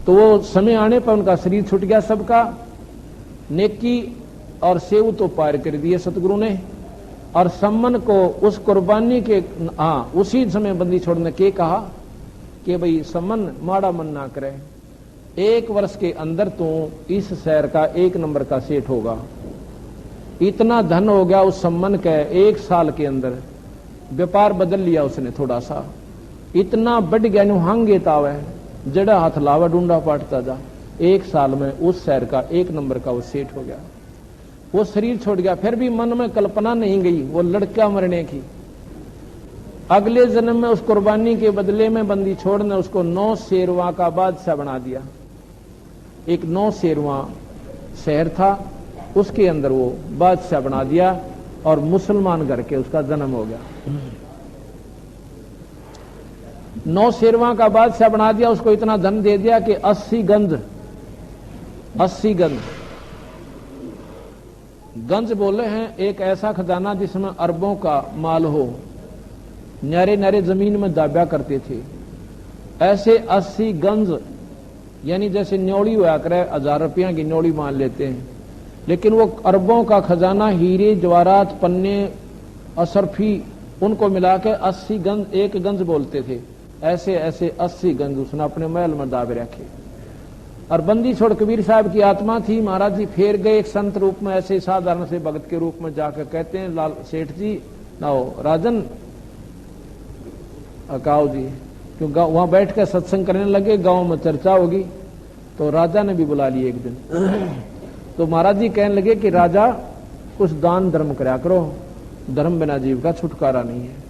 तो वो समय आने पर उनका शरीर छूट गया सबका। नेकी और सेव तो पार कर दिए सतगुरु ने, और सम्मन को उस कुर्बानी के उसी समय बंदी छोड़ने के कहा कि भाई सम्मन माड़ा मन ना करे, 1 वर्ष के अंदर तो इस शहर का 1 नंबर का सेठ होगा। इतना धन हो गया उस सम्मन के, 1 साल के अंदर व्यापार बदल लिया उसने थोड़ा सा, इतना बढ़ गया नु हांगे तावे जड़ा हाथ लावा डूंडा पाटता जा। 1 साल में उस शहर का 1 नंबर का वो सेठ हो गया। वो शरीर छोड़ गया, फिर भी मन में कल्पना नहीं गई वो लड़का मरने की। अगले जन्म में उस कुर्बानी के बदले में बंदी छोड़ ने उसको 9 शेरवा का बादशाह बना दिया। एक 9 शेरवा शहर था, उसके अंदर वो बादशाह बना दिया, और मुसलमान घर के उसका जन्म हो गया। 9 शेरवा का बादशाह बना दिया, उसको इतना धन दे दिया कि 80 गंज बोले हैं एक ऐसा खजाना जिसमें अरबों का माल हो, न्यारे न्यारे जमीन में दाब्या करते थे। ऐसे 80 गंज, यानी जैसे न्योड़ी हुआ करे 1000 रुपया की न्योड़ी मान लेते हैं, लेकिन वो अरबों का खजाना, हीरे जवाहरात पन्ने असरफी, उनको मिला के 80 गंज, एक गंज बोलते थे। ऐसे ऐसे 80 गंज उसने अपने महल में दाबे रखे। और बंदी छोड़ कबीर साहब की आत्मा थी। महाराज जी फेर गए एक संत रूप में, ऐसे साधारण से भगत के रूप में जाकर कहते हैं लाल सेठ जी नाओ राजन अकाओ जी, क्यों वहां बैठ कर सत्संग करने लगे, गांव में चर्चा होगी। तो राजा ने भी बुला लिया एक दिन। तो महाराज जी कहने लगे कि राजा कुछ दान धर्म करा करो, धर्म बिना जीव का छुटकारा नहीं है।